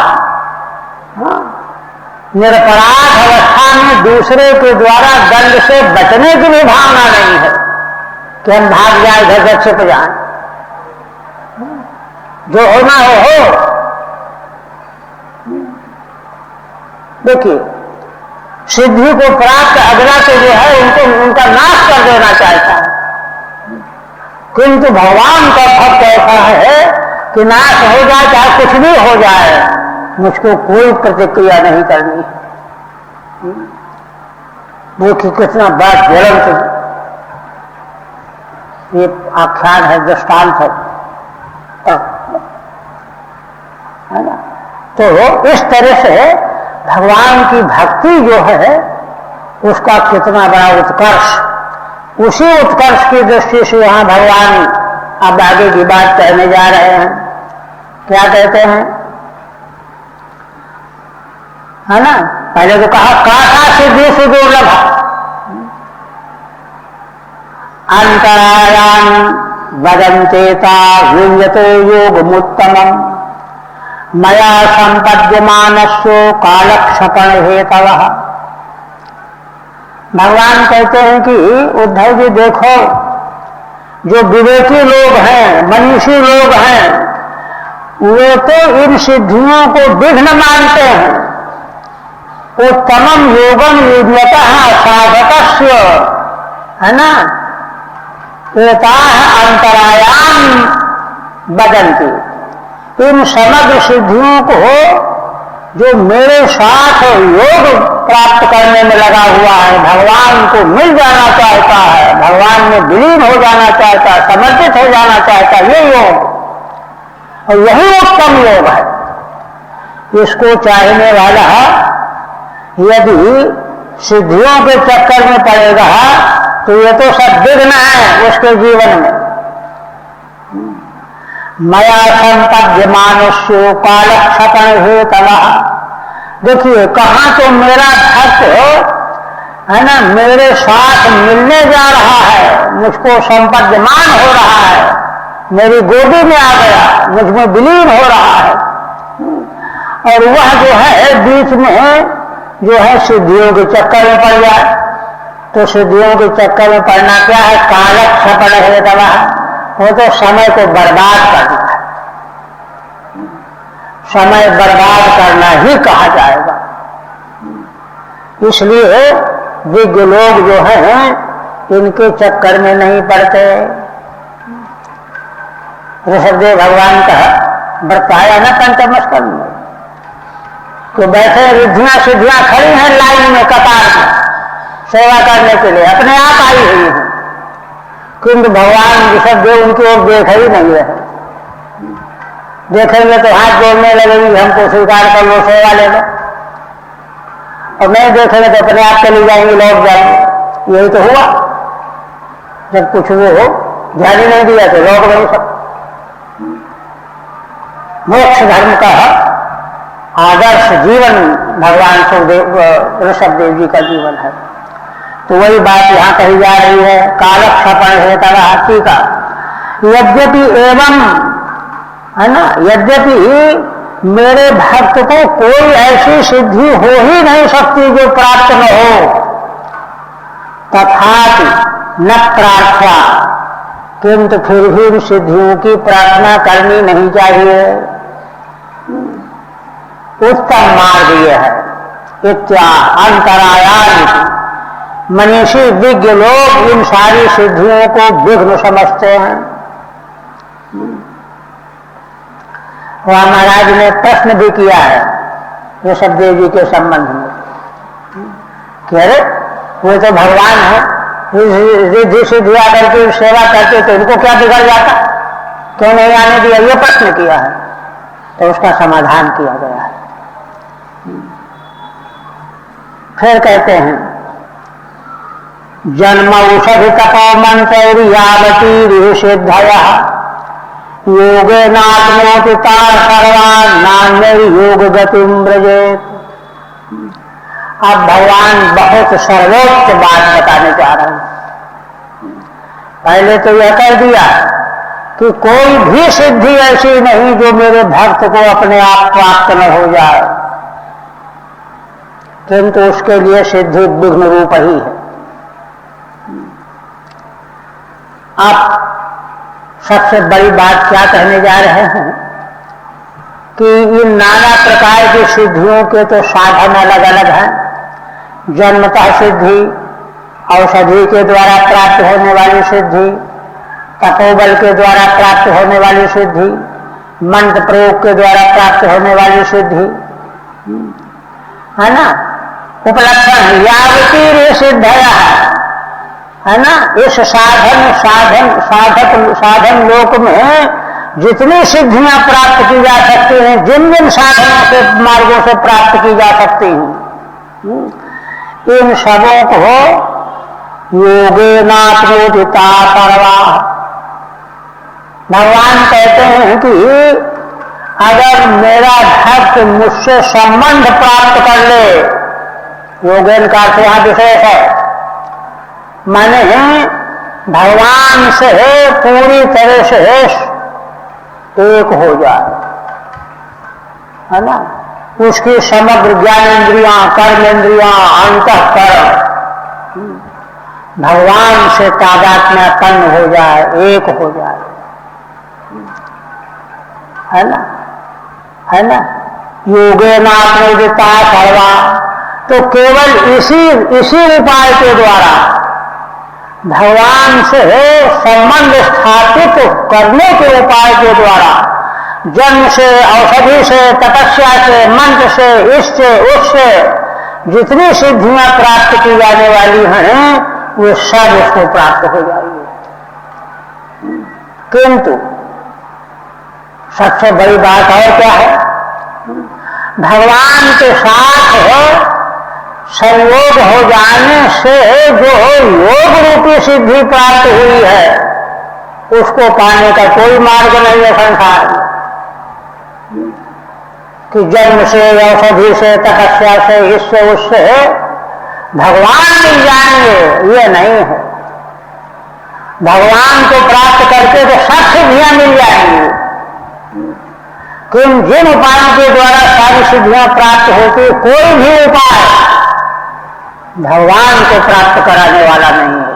निरपराध अवस्था में दूसरे के द्वारा दंड से बचने की भी भावना नहीं है कि हम भाग जाए, इधर से छिप जाए, जो होना हो। देखिए सिद्धि को प्राप्त अगला तो जो है उनको उनका नाश कर देना चाहता है, किंतु भगवान का भक्त ऐसा है कि नाश हो जाए चाहे कुछ भी हो जाए, मुझको कोई प्रतिक्रिया नहीं करनी है। देखिए कितना बड़ा ज्वलंत ये आख्यान है, दृष्टांत है ना। तो इस तरह से भगवान की भक्ति जो है उसका कितना बड़ा उत्कर्ष, उसी उत्कर्ष की दृष्टि से यहाँ भगवान अब आगे की बात कहने जा रहे हैं। क्या कहते हैं, है ना, पहले तो कहा काशा सिद्धि सुदुर्लभ अंतरायान वदन्तेता युञ्जतो योगमुत्तमम् मया संपद्यमानस्यो कालक्षपण हेतवः। भगवान कहते हैं कि उद्धव जी देखो, जो विवेकी लोग हैं, मनीषी लोग हैं, वो तो इन सिद्धियों को विघ्न मानते हैं। उत्तमम योगम युज्यतः साधकस्य, है ना, एताः अंतरायाम वदन्ति। इन समग्र सिद्धियों को जो मेरे साथ योग प्राप्त करने में लगा हुआ है, भगवान को मिल जाना चाहता है, भगवान में विलीन हो जाना चाहता है, समर्पित हो जाना चाहता है, ये योग, और यही उत्तम योग है। इसको चाहने वाला यदि सिद्धियों के चक्कर में पड़ेगा तो ये तो सब विघ्न है उसके जीवन में। मया संपद्यमानस्यो कालक्षपण हेतवः। देखिए कहाँ तो मेरा भक्त है ना मेरे साथ मिलने जा रहा है, मुझको संपद्यमान हो रहा है, मेरी गोदी में आ गया, मुझ में विलीन हो रहा है, और वह जो है बीच में जो है सिद्धियों के चक्कर में पड़ जाए। तो सिद्धियों के चक्कर में पड़ना क्या है, कालक्षपण हेतवः, वो तो समय को बर्बाद करना है, समय बर्बाद करना ही कहा जाएगा। इसलिए विज्ञ लोग जो हैं इनके चक्कर में नहीं पड़ते। ऋषभदेव भगवान का बरताया ना पंचमस्कंद में, तो बैठे रिद्धियां सिद्धियां खड़ी हैं लाइन में, कतार में सेवा करने के लिए, अपने आप आई हुई हैं, किंतु भगवान ऋषभदेव उनकी ओर देख ही नहीं रहे। देखेंगे तो हाथ जोड़ने लगेंगे, हमको स्वीकार कर लो, सेवा ले लो, और नहीं देखेंगे तो अपने आप चली जाएंगे, लौट जाएंगे। यही तो हुआ, जब कुछ वो ध्यान ही नहीं दिया तो लौट नहीं सकते। मोक्ष धर्म का आदर्श जीवन भगवान सुखदेव ऋषभदेव जी का जीवन है। तो वही बात यहाँ कही जा रही है, कालक्षपण हेतवः। टीका, यद्यपि एवं, है ना, यद्यपि मेरे भक्त को कोई ऐसी सिद्धि हो ही नहीं सकती जो प्राप्त न हो, तथापि न प्रार्थना, किंतु फिर भी इन सिद्धियों की प्रार्थना करनी नहीं चाहिए। उत्तम मार्ग यह है, इत्या अंतरायान। मनीषी विज्ञ लोग इन सारी सिद्धियों को विघ्न समझते हैं। वहां महाराज ने प्रश्न भी किया है ऋषभदेव जी के संबंध में कि अरे वो तो भगवान है, रिद्धि सिद्धि आकर के सेवा करते तो इनको क्या बिगड़ जाता, क्यों नहीं आने दिया, ये प्रश्न किया है। तो उसका समाधान किया गया है। फिर कहते हैं जन्म औषधि तपो मंत्र यावती सिद्धया योगे नात्मोतिता सर्वान् नान्यर्योग गतिम ब्रजेत। अब भगवान बहुत सर्वोच्च बात बताने जा रहे हैं। पहले तो यह कह दिया कि कोई भी सिद्धि ऐसी नहीं जो मेरे भक्त को अपने आप प्राप्त न हो जाए, किंतु उसके लिए सिद्धि विघ्न रूप ही है। आप सबसे बड़ी बात क्या कहने जा रहे हैं कि इन नाना प्रकार की सिद्धियों के तो साधन अलग अलग हैं। जन्मतः सिद्धि, औषधि के द्वारा प्राप्त होने वाली सिद्धि, तपोबल के द्वारा प्राप्त होने वाली सिद्धि, मंत्र प्रयोग के द्वारा प्राप्त होने वाली सिद्धि, है ना। उपलक्षण यावती सिद्धया, है ना। इस साधन लोक में जितनी सिद्धियां प्राप्त की जा सकती हैं, जिन जिन साधनों के मार्गों से प्राप्त की जा सकती हैं, इन सबों को योगेनात्मोदिता सर्वा। भगवान कहते हैं कि अगर मेरा भक्त मुझसे संबंध प्राप्त कर ले, योगेन का अर्थ यहां विशेष है, माने भगवान से पूरी तरह से एक हो जाए, है ना। उसकी समग्र ज्ञानेन्द्रियां, कर्मेंद्रियां, अंतःकरण भगवान से तादात्म्यपन्न हो जाए, एक हो जाए, है ना, है ना। योगेनात्मोदिता सर्वा। तो केवल इसी उपाय के द्वारा, भगवान से संबंध स्थापित करने के उपाय के द्वारा, जन्म से, औषधि से, तपस्या से, मंत्र से, इससे उससे जितनी सिद्धियां प्राप्त की जाने वाली हैं, वो सब उसको प्राप्त हो जाएगी। किंतु सबसे बड़ी बात और क्या है, भगवान के साथ संयोग हो जाने से जो योग रूपी सिद्धि प्राप्त हुई है, उसको पाने का कोई मार्ग नहीं है संसार में। कि जन्म से, औषधि से, तपस्या से, इससे उससे भगवान मिल जाएंगे, ये नहीं है। भगवान को प्राप्त करके तो सब सिद्धियां मिल जाएंगी, किन जिन उपायों के द्वारा सारी सिद्धियां प्राप्त होती, कोई भी उपाय भगवान को प्राप्त कराने वाला नहीं है।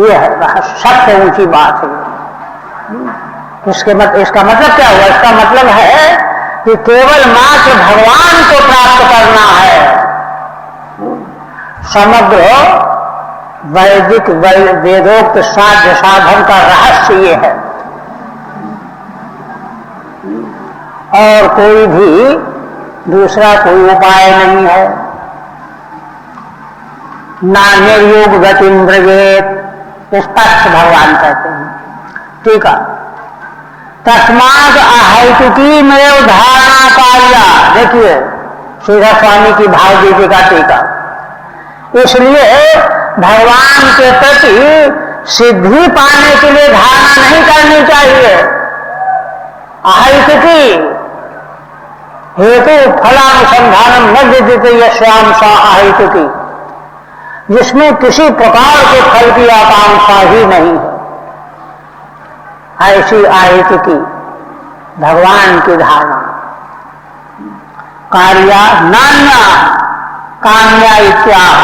यह है सबसे ऊंची बात है। इसका मतलब क्या हुआ? इसका मतलब है कि केवल मात्र भगवान को प्राप्त करना है। समग्र वैदिक वेदोक्त साध्य साधन का रहस्य ये है, और कोई भी दूसरा कोई उपाय नहीं है। नान्य योग गतिम ब्रजेत, स्पष्ट भगवान कहते हैं। टीका तस्माद अहैतुकी में धारणा कार्या। देखिए सीधा स्वामी की भाव जी का टीका। इसलिए भगवान के प्रति सिद्धि पाने के लिए धारणा नहीं करनी चाहिए। अहैतुकी हेतु फलानुसंधानम न विद्यते यस्याम सा अहेतुकी, जिसमें किसी प्रकार के फल की आकांक्षा ही नहीं है, ऐसी अहेतुकी भगवान की धारणा। कार्या नान्या काम्या इत्याह,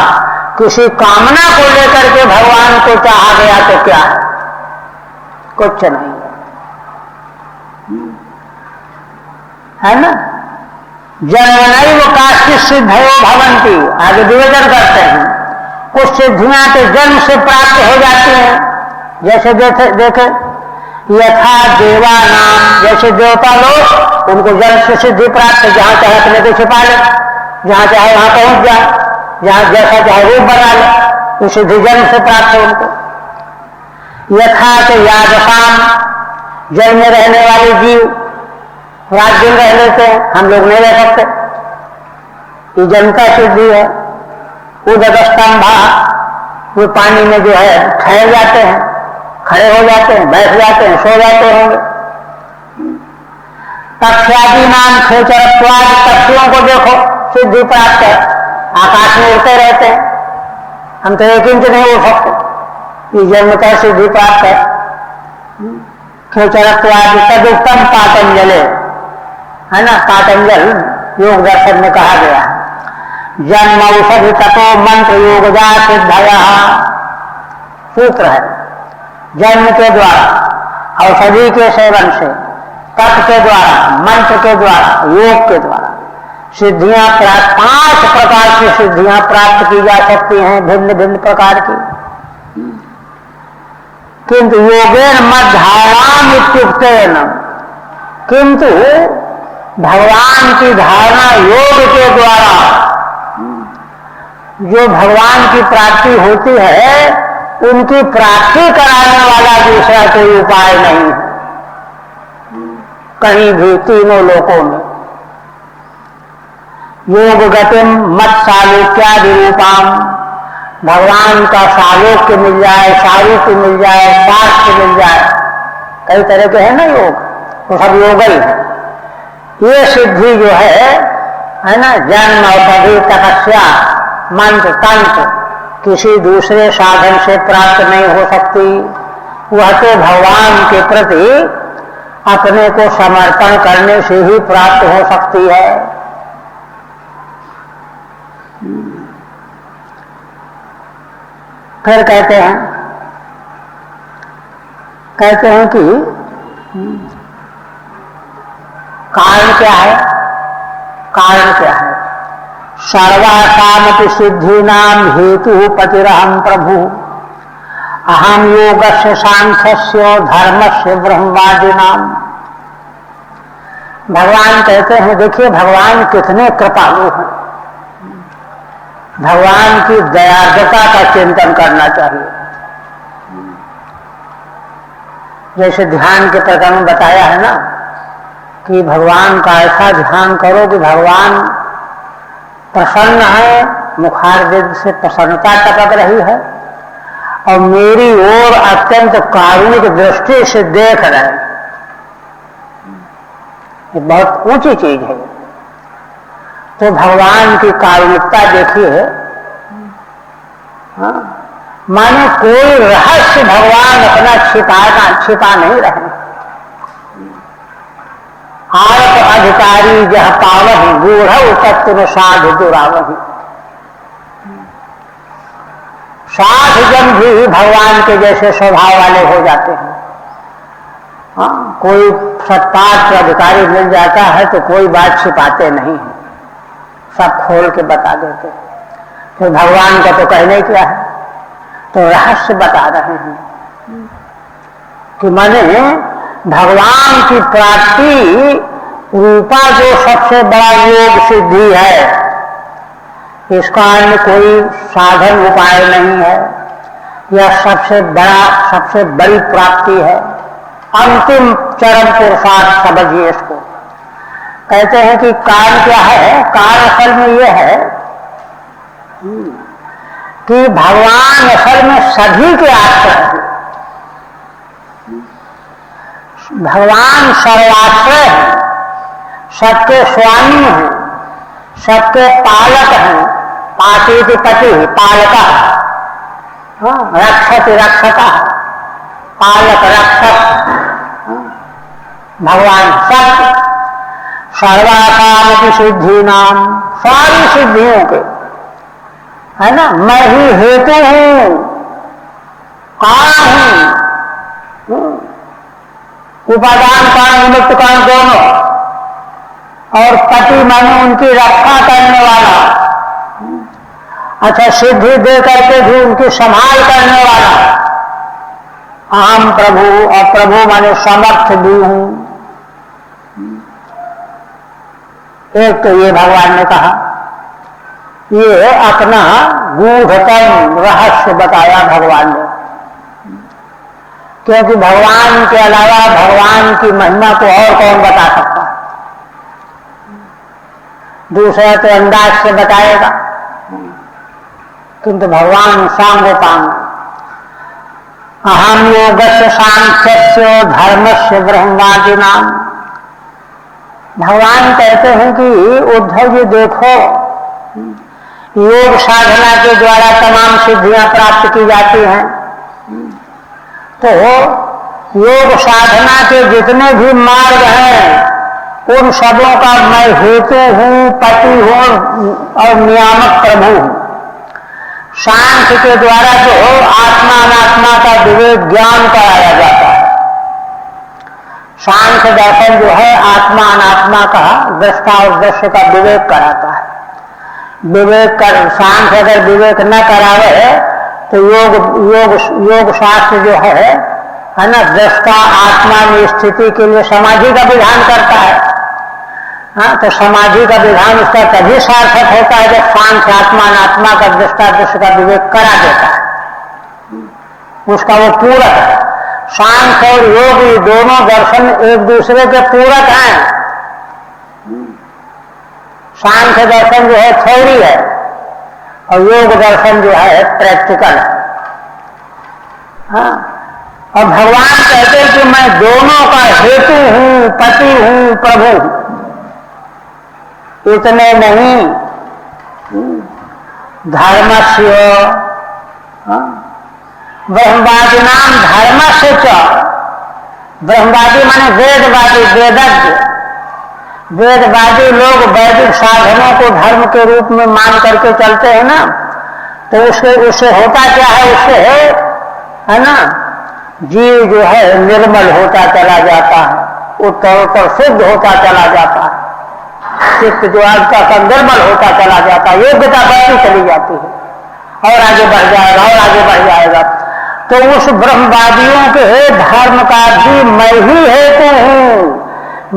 किसी कामना को लेकर के भगवान को चाहा गया तो क्या है? कुछ नहीं है ना। जन्म नहीं वो काश्चित सिद्धयो भवंती, आगे विवेचन करते हैं। कुछ सिद्धियां तो जन्म से प्राप्त हो जाती हैं, जैसे देखे यथा देवा नाम, जैसे देवता लोग उनको जन्म से सिद्धि प्राप्त, जहां चाहे अपने को छिपा ले, जहां चाहे वहां पहुंच जाए, जहां जैसा चाहे रूप बना ले, वो सिद्धि जन्म से प्राप्त है उनको। यथा तो यादशाम, जल में रहने वाले जीव रात दिन रह लेते हैं, हम लोग नहीं रह सकते, ये जन्म का सिद्धि है। उदस्तंभा, वो पानी में जो है ठहर जाते हैं, खड़े हो जाते हैं, बैठ जाते हैं, सो जाते होंगे। पक्षादि नाम खेचरत्वाद, पक्षियों को देखो सिद्धि प्राप्त है, आकाश में उड़ते रहते हैं, हम तो 1 इंच नहीं उड़ सकते, ये जन्म का सिद्धि प्राप्त है। खेचरत्वाद तदुक्तम पातंजले, है ना, पातंजल योग दर्शन में कहा गया है। जन्म औषधि ततो मंत्र योगजा सिद्धया, सूत्र है, जन्म के द्वारा, औषधि के सेवन से, तप के द्वारा, मंत्र के द्वारा, योग के द्वारा सिद्धियां प्राप्त, 5 प्रकार की सिद्धियां प्राप्त की जा सकती हैं, भिन्न भिन्न प्रकार की। किंतु योगेन मध्यानाम इत्युक्तेन, किंतु भगवान की धारणा योग के द्वारा जो भगवान की प्राप्ति होती है, उनकी प्राप्ति कराने वाला दूसरा कोई उपाय नहीं है कहीं भी, तीनों लोकों में। योग गतिम मत सालोक्यादि रूपाम, भगवान का सालोक्य मिल जाए, सारूप्य मिल जाए, शास्त्र मिल जाए, कई तरह के हैं ना योग, तो सब योग ही है। ये सिद्धि जो है ना, जन्म औषधि तपस्या मंत्र तंत्र किसी दूसरे साधन से प्राप्त नहीं हो सकती, वह तो भगवान के प्रति अपने को समर्पण करने से ही प्राप्त हो सकती है। फिर कहते हैं कि कारण क्या है, कारण क्या है? सर्वासामपि सिद्धीनाम हेतु पतिरहम प्रभु, अहम योगस्य सांख्यस्य धर्मस्य ब्रह्मवादिनाम। भगवान कहते हैं, देखिए भगवान कितने कृपालु हैं, भगवान की दयार्द्रता का चिंतन करना चाहिए। जैसे ध्यान के प्रकरण में बताया है ना, कि भगवान का ऐसा ध्यान करो कि भगवान प्रसन्न है, मुखारविंद से प्रसन्नता टपक रही है, और मेरी ओर अत्यंत कारुणिक दृष्टि से देख रहे हैं। ये बहुत ऊंची चीज है। तो भगवान की कारुणिकता देखिए, माने कोई रहस्य भगवान अपना छिपा नहीं रहे। आरत अधिकारी जह पावहि, गूढ़ तत्व साधु दुरावहि। साधु जन भी भगवान के जैसे स्वभाव वाले हो जाते हैं। कोई सत्पात्र अधिकारी मिल जाता है तो कोई बात छिपाते नहीं है, सब खोल के बता देते हैं। तो भगवान का तो कहने क्या है, तो रहस्य बता रहे हैं कि माने भगवान की प्राप्ति रूपा जो सबसे बड़ा योग सिद्धि है, इसका अन्य कोई साधन उपाय नहीं है। यह सबसे बड़ी प्राप्ति है, अंतिम चरम पुरुषार्थ समझिए इसको। कहते हैं कि कारण क्या है, कारण असल में यह है कि भगवान असल में सभी के आश्रय हैं। भगवान सर्वाश्रय है, सबके स्वामी हैं, सबके पालक हैं। पातीति पति पालक, रक्षति रक्षक, पालक रक्षक भगवान सब। सर्वासामपि सिद्धि नाम, सारी सिद्धियों के, है ना, मैं ही हेतु हूं, कारण हूं, उपादान कारण निमित्त कारण दोनों। और पति माने उनकी रक्षा करने वाला, अच्छा सिद्धि दे करके भी उनकी संभाल करने वाला। अहम प्रभु, और प्रभु माने समर्थ भी हूं। एक तो ये भगवान ने कहा, ये अपना गूढ़तम रहस्य बताया भगवान ने, क्योंकि भगवान के अलावा भगवान की महिमा को और कौन बता सकता है। दूसरा तो अंदाज से बताएगा, किंतु भगवान सांगोपांग, अहम योगस्य सांख्यस्य धर्मस्य ब्रह्मादीनाम। भगवान कहते हैं कि उद्धव जी देखो, योग साधना के द्वारा तमाम सिद्धियां प्राप्त की जाती हैं, तो योग साधना के जितने भी मार्ग हैं उन सबों का मैं हेतु हूं, पति हूं और नियामक प्रभु हूं। सांख्य के द्वारा जो आत्मा अनात्मा का विवेक ज्ञान कराया जाता है, सांख्य दर्शन जो है आत्मा अनात्मा का दृष्टा और दृश्य का विवेक कराता है। विवेक कर सांख्य अगर विवेक न करावे तो योग शास्त्र जो है ना, दृष्टा आत्मा में स्थिति के लिए समाधि का विधान करता है। हाँ, तो समाधि का विधान उसका तभी सार्थक होता है जब सांख्य आत्मा अनात्मा का दृष्टा दृश्य का विवेक करा देता है, उसका वो पूरक है। सांख्य और योग ये दोनों दर्शन एक दूसरे के पूरक हैं। सांख्य दर्शन जो है थ्योरी है और योग दर्शन जो है प्रैक्टिकल है। हाँ, और भगवान कहते हैं कि मैं दोनों का हेतु हूं, पति हूं, प्रभु हूं। इतने नहीं, धर्मस्य ब्रह्मवादी नाम धर्मस्य च, ब्रह्मवादी माने वेदवादी, वेदज्ञ। वेदवादी लोग वैदिक साधनों को धर्म के रूप में मान करके चलते हैं ना, तो उससे होता क्या है, उससे है ना जीव जो है निर्मल होता चला जाता है, उत्तरोत्तर शुद्ध होता चला जाता है, चित्त जो आज का निर्मल होता चला जाता है, योग्यता बढ़ती चली जाती है और आगे बढ़ जाएगा और आगे बढ़ जाएगा। तो उस ब्रह्मवादियों के धर्म का भी मैं ही हेतु हूं,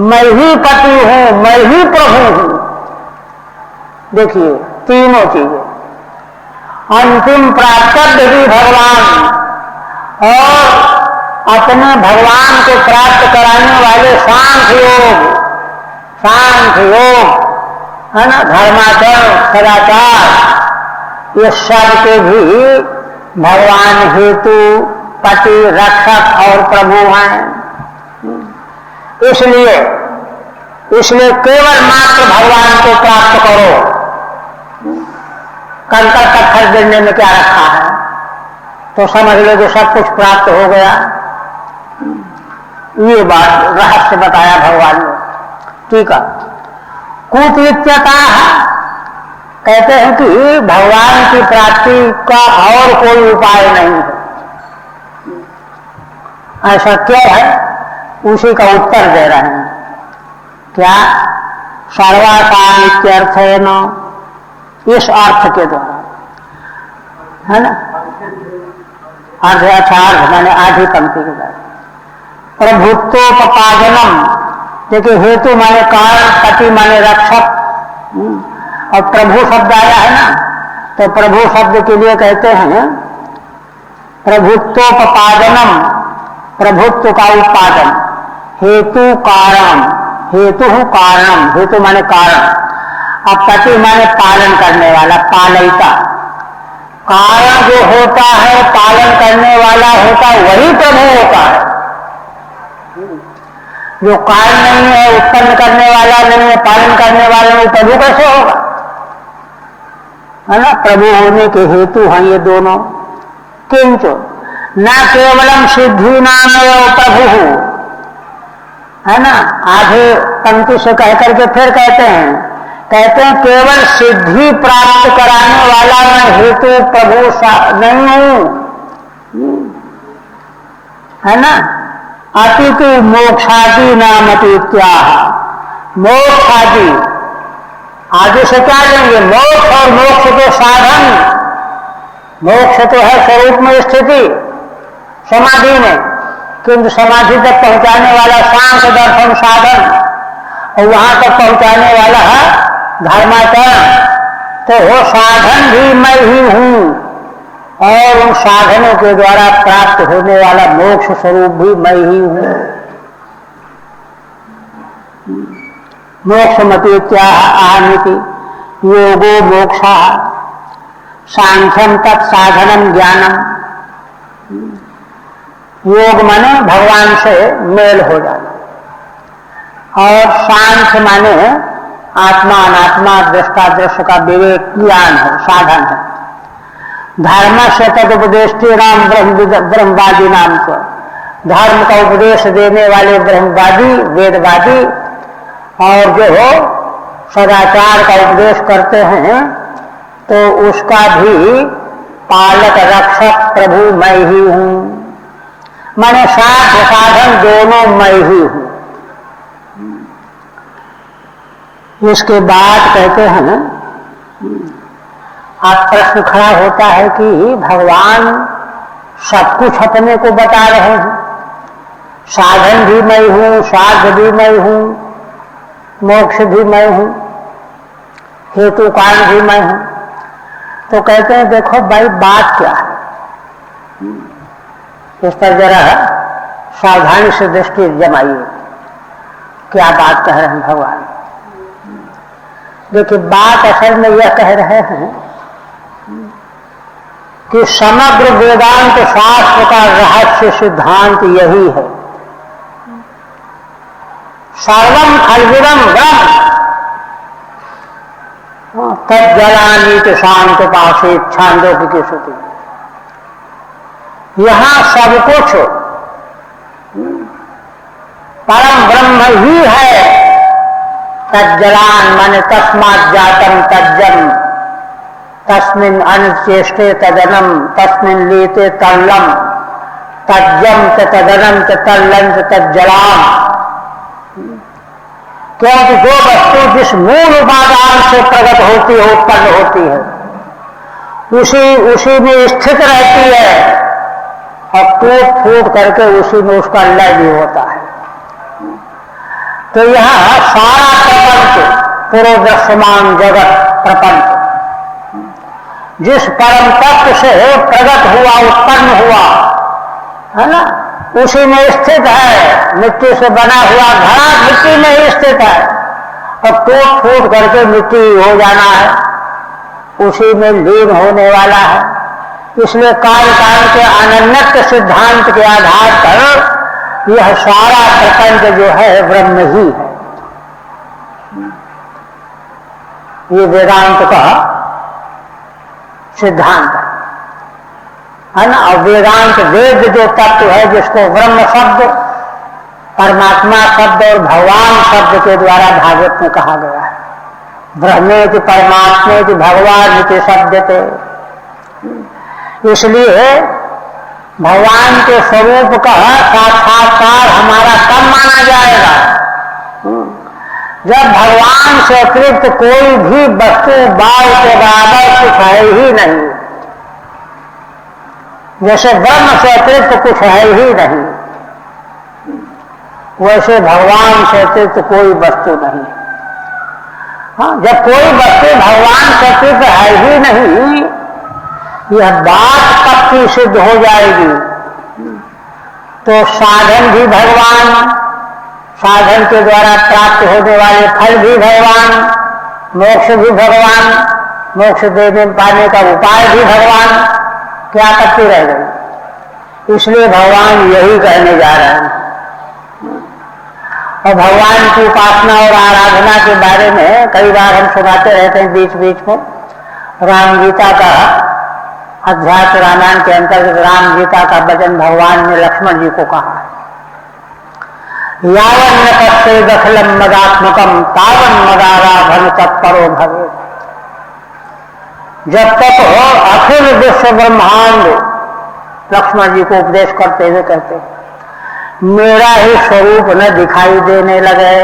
मैं ही पति हूं, मैं ही प्रभु हूं। देखिए तीनों चीजें, अंतिम प्राप्तव्य भी भगवान और अपने भगवान को प्राप्त कराने वाले सांख्य योग है ना, धर्माचरण सदाचार, ये सब के भी भगवान हेतु, पति, रक्षक और प्रभु हैं। इसलिए केवल मात्र भगवान को प्राप्त करो। कंकर पत्थर गिरने में क्या रखा है, तो समझ लो कि सब कुछ प्राप्त हो गया। ये बात रहस्य बताया भगवान ने। ठीक है, कुतः कहते हैं कि भगवान की प्राप्ति का और कोई उपाय नहीं है। ऐसा क्यों है, उसी का उत्तर दे रहे हैं। क्या? सर्वासामित्यर्थ है न, इस अर्थ के द्वारा, है ना, अर्थ माने आधी पंक्ति के द्वारा। प्रभुत्वोपादनम, देखिए हेतु माने कारण, पति माने रक्षक, और प्रभु शब्द आया है ना, तो प्रभु शब्द के लिए कहते हैं प्रभुत्वोपादनम, प्रभुत्व का उत्पादन, हेतु कारण, हेतु कारणम, हेतु माने कारण, अब पति माने पालन करने वाला, पालयिता। कारण जो होता है, पालन करने वाला होता है, वही प्रभु होता है। जो कारण नहीं है, उत्पन्न करने वाला नहीं है, पालन करने वाला नहीं, प्रभु कैसे होगा, है ना। प्रभु होने के हेतु हैं ये दोनों। किंतु न केवलम सिद्धि नाम प्रभु, है ना, आधे पंक्ति से कह करके फिर कहते हैं केवल सिद्धि प्राप्त कराने वाला मैं हेतु प्रभु नहीं हूं, है ना। अतिथि मोक्षादि नाम इत्याह, मोक्ष आदि से क्या लेंगे? मोक्ष और मोक्ष के साधन। मोक्ष तो है स्वरूप में स्थिति समाधि में, किंतु समाधि तक पहुंचाने वाला सांख्य दर्शन साधन, और वहां तक पहुंचाने वाला धर्माचरण। तो वो साधन भी मैं ही हूं, और उन साधनों के द्वारा प्राप्त होने वाला मोक्ष स्वरूप भी मैं ही हूं। मोक्षमति आहामिति योगो मोक्षा सांख्यम तत्साधनम ज्ञानम। योग माने भगवान से मेल हो जाना, और सांख्य माने आत्मा अनात्मा दृष्टा दृश्य का विवेक ज्ञान है, साधन है। धर्म से तदुपदेष्टि राम ब्रह्मवादी नाम को, धर्म का उपदेश देने वाले ब्रह्मवादी वेदवादी, और जो सदाचार का उपदेश करते हैं, तो उसका भी पालक रक्षक प्रभु मैं ही हूं। माने साध्य साधन दोनों मैं ही हूं। इसके बाद कहते हैं, आप प्रश्न खड़ा होता है कि भगवान सब कुछ अपने को बता रहे हैं, साधन भी मैं हूं, साध्य भी मैं हूं, मोक्ष भी मैं हूं, हेतु कारण भी मैं हूं। तो कहते हैं देखो भाई बात क्या है, इस पर जरा सावधानी से दृष्टि जमाइए, क्या बात कह रहे हैं भगवान। देखिए बात असल में यह कह रहे हैं कि समग्र वेदांत शास्त्र का रहस्य सिद्धांत यही है, सर्वम खलविदम ब्रह्म तज्जलानीत शांत पासे छांदोग्य की श्रुति। यहां सब कुछ परम ब्रह्म ही है। तज्जलान माने तस्मात् जातम तज्जम, तस्मिन् अनुचेष्टे तदनम, तस्मिन् लीते तल्लम, तज्जम च तदनम च तल्लम च तज्जलाम। क्योंकि जो वस्तु जिस मूल उपादान से प्रकट होती है, उत्पन्न होती है, उसी में स्थित रहती है, और टूट फूट करके उसी में उसका लय भी होता है। तो यह सारा प्रपंच, पूर्व दृश्यमान जगत प्रपंच जिस परम तत्व से प्रकट हुआ, उत्पन्न हुआ है ना, उसी में स्थित है। मिट्टी से बना हुआ घड़ा मिट्टी में ही स्थित है, और टूट फूट करके मिट्टी हो जाना है, उसी में लीन होने वाला है। इसलिए कार्य कारण के अनन्यत्व सिद्धांत के आधार पर यह सारा प्रपंच जो है ब्रह्म ही है। ये वेदांत का सिद्धांत है ना। और वेदांत वेद जो तत्व है, जिसको ब्रह्म शब्द, परमात्मा शब्द और भगवान शब्द के द्वारा भागवत में कहा गया है। ब्रह्मेति परमात्मेति भगवानिति शब्दते। इसलिए भगवान के स्वरूप का साक्षात्कार हमारा कब माना जाएगा? जब भगवान से अतिरिक्त कोई भी वस्तु बाल के बराबर कुछ है ही नहीं। जैसे ब्रह्म से अतिरिक्त कुछ है ही नहीं, वैसे भगवान से अतिरिक्त कोई वस्तु नहीं। हाँ, जब कोई वस्तु भगवान से अतिरिक्त है ही नहीं, यह बात पक्की सिद्ध हो जाएगी। तो साधन भी भगवान, साधन के द्वारा प्राप्त होने वाले फल भी भगवान, मोक्ष भी भगवान, मोक्ष देने पाने का उपाय भी भगवान, क्या आपत्ति रह गई? इसलिए भगवान यही कहने जा रहे हैं। और भगवान की उपासना और आराधना के बारे में कई बार हम सुनाते रहते हैं बीच बीच में। राम गीता का अध्यात्म रामायण के अंतर्गत राम गीता का वचन भगवान ने लक्ष्मण जी को कहा है, यावन्न तत्ते दखलम मदात्मकम तावन मदाराधन तत्परो भवे। जब तक हो अखिल विश्व ब्रह्मांड, लक्ष्मण जी को उपदेश करते हुए कहते, मेरा ही स्वरूप न दिखाई देने लगे,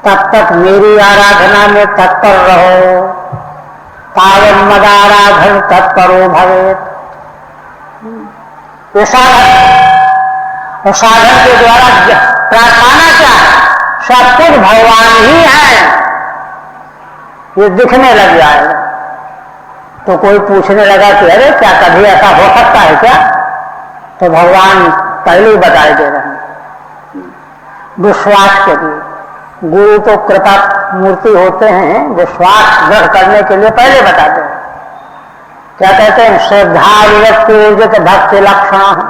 तब तक मेरी आराधना में तत्पर रहो। तावन् मदाराधन तत्परो भवेत्। ये साधन, और साधन के द्वारा प्रार्थना क्या है? सब कुछ भगवान ही है, ये दिखने लग जाएगा। तो कोई पूछने लगा कि अरे क्या कभी ऐसा हो सकता है क्या? तो भगवान पहले ही बताए दे रहे हैं, विश्वास के लिए। गुरु तो कृपा मूर्ति होते हैं, विश्वास दृढ़ करने के लिए पहले बताते हैं। क्या कहते हैं? श्रद्धालुवत भक्ति लक्षण।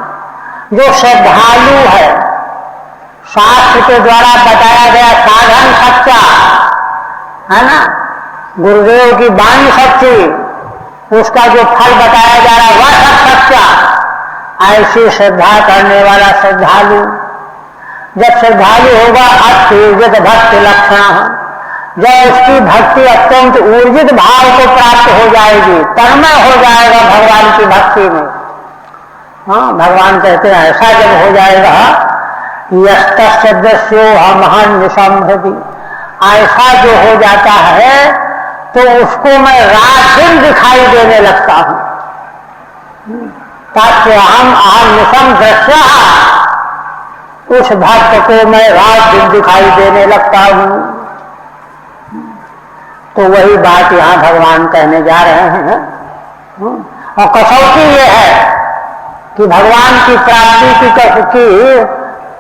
जो श्रद्धालु है, शास्त्र के द्वारा बताया गया साधन सच्चा है ना, गुरुदेव की वाणी सच्ची, उसका जो फल बताया जा रहा है वह सब सच्चा। ऐसी श्रद्धा करने वाला श्रद्धालु, जब श्रद्धालु होगा अत्युर्जित भक्ति लक्षण, जब उसकी भक्ति अत्यंत ऊर्जित भाव को प्राप्त हो जाएगी, तन्मय हो जाएगा भगवान की भक्ति में। हाँ, भगवान कहते हैं ऐसा जब हो जाएगा, यस्तस्यो हमहन निसंभृति, ऐसा जो हो जाता है तो उसको मैं रात दिन दिखाई देने लगता हूं। ताकि हम अहम निसम दृश्य, उस भक्त को मैं रात दिन दिखाई देने लगता हूं। तो वही बात यहां भगवान कहने जा रहे हैं। और कसौटी ये है कि भगवान की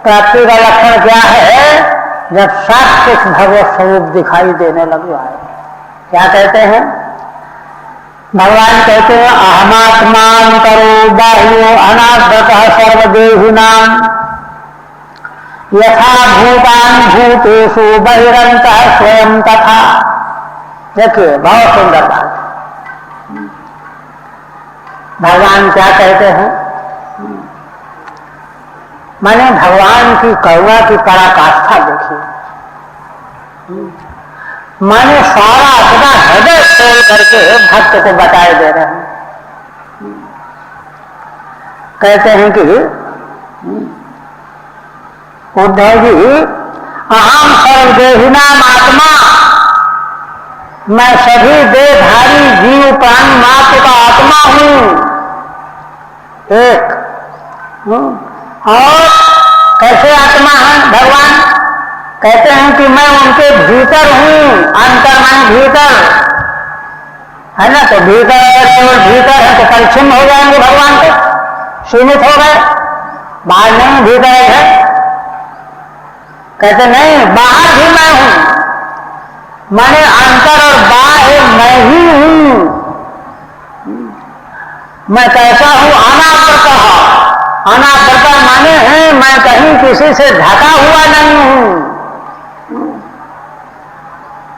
प्राप्ति का लक्षण क्या है? जब सब कुछ भगवत स्वरूप दिखाई देने लग जाए। क्या कहते हैं? भगवान कहते हैं अहमात्मांतरो बाह्यो अनाद्रतः सर्वदेहिनां यथा भूतान भूतेषु बहिरन्तः स्वयं तथा। देखिए बहुत सुंदर बात। भगवान क्या कहते हैं? मैंने भगवान की करुणा की पराकाष्ठा देखी। मैंने सारा अपना हृदय खोल करके भक्त को बताए दे रहे हैं। कहते हैं कि उद्धव जी, अहम सर्वदेहिनाम आत्मा, मैं सभी देहधारी जीव प्राणी मात्र का आत्मा हूं। एक और कैसे आत्मा है भगवान? कहते हैं कि मैं उनके भीतर हूं। अंतर माने भीतर है ना, तो भीतर केवल भीतर है तो परिच्छिन्न हो जाएंगे भगवान को, सीमित हो गए, बाहर नहीं भीतर है। कहते नहीं, बाहर भी मैं हूं, माने अंतर और बाहर मैं ही हूं। मैं कैसा हूं? अनावृतः। अनावृतः माने है मैं कहीं किसी से ढका हुआ नहीं हूं।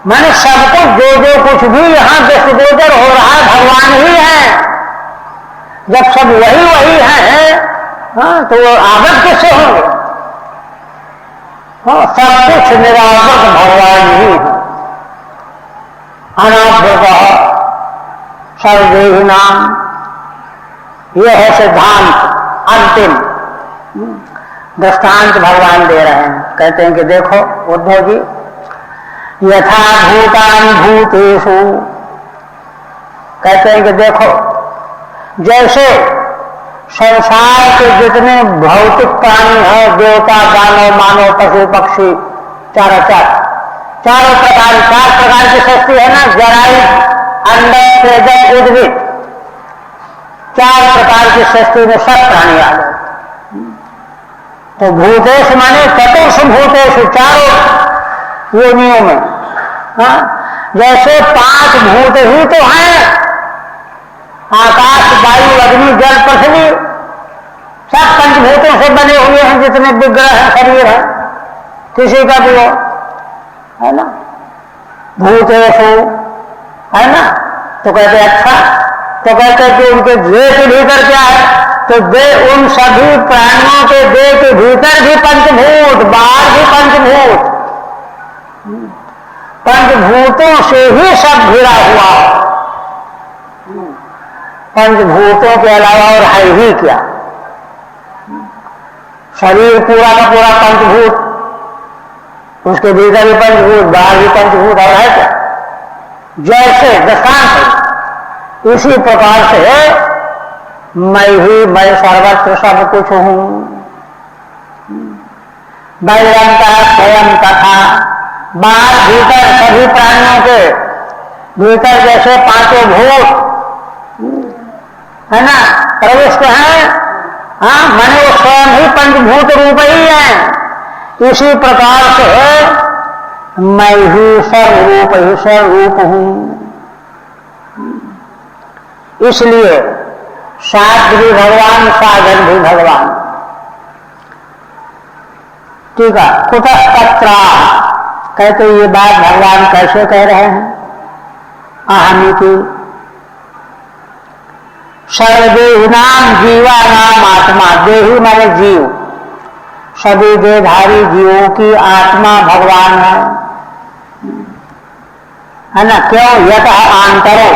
मैंने सब कुछ जो कुछ भी यहां दृष्टिगोचर हो रहा है भगवान ही है। जब सब वही है, हाँ, तो वो आवृत किससे होंगे? हाँ, सब कुछ निरावृत भगवान ही है। अनावृतः सर्वदेहिनाम, यह है सिद्धांत। अंतिम दृष्टांत भगवान दे रहे हैं। कहते हैं कि देखो उद्धव जी, यथा भूतान भूतेषु, कहते हैं कि देखो जैसे संसार के जितने भौतिक प्राणी हैं, देवता दानव मानव पशु पक्षी, चारों प्रकार, 4 प्रकार की सृष्टि है ना, जरायु अंडक तेजक उद्भिद, 4 प्रकार की सृष्टि में सब प्राणी आ गए। तो भूतेश माने चतुर्ष भूतेश, चारों योनियों में। हाँ, जैसे 5 भूत ही तो हैं, आकाश वायु अग्नि जल पृथ्वी, सब पंचभूतों से बने हुए हैं। जितने विग्रह है शरीर है किसी का भी हो, है ना, भूतेषु, है ना। तो कहते अच्छा, तो कहते कि उनके देह के भीतर क्या है? तो देह, उन सभी प्राणियों के देह के भीतर भी पंचभूत, बाहर भी पंचभूत, पंचभूतों से ही सब घिरा हुआ। पंचभूतों के अलावा और है ही क्या? शरीर पूरा का पूरा पंचभूत, उसके भीतर भी पंचभूत, बाहर भी पंचभूत और है क्या? जैसे दृष्टांत इसी प्रकार से मैं सर्वत्र सब कुछ हूं। बहिरंतः स्वयं तथा, बाहर भीतर सभी प्राणियों के भीतर जैसे पांचों भूत है ना प्रविष्ट हैं, हाँ माने वो स्वयं ही पंचभूत रूप ही है। इसी प्रकार से मैं ही सर्वरूप ही सर्वरूप हूं। इसलिए साध भी भगवान, साधन भी भगवान। ठीक है, कुतः तत्रा, कहते ये बात भगवान कैसे कह रहे हैं? अहमिति सर्वदेहिनाम जीवानाम आत्मा, देही माने जीव, सभी देहधारी जीवों की आत्मा भगवान है ना। क्यों? यतः आंतरो,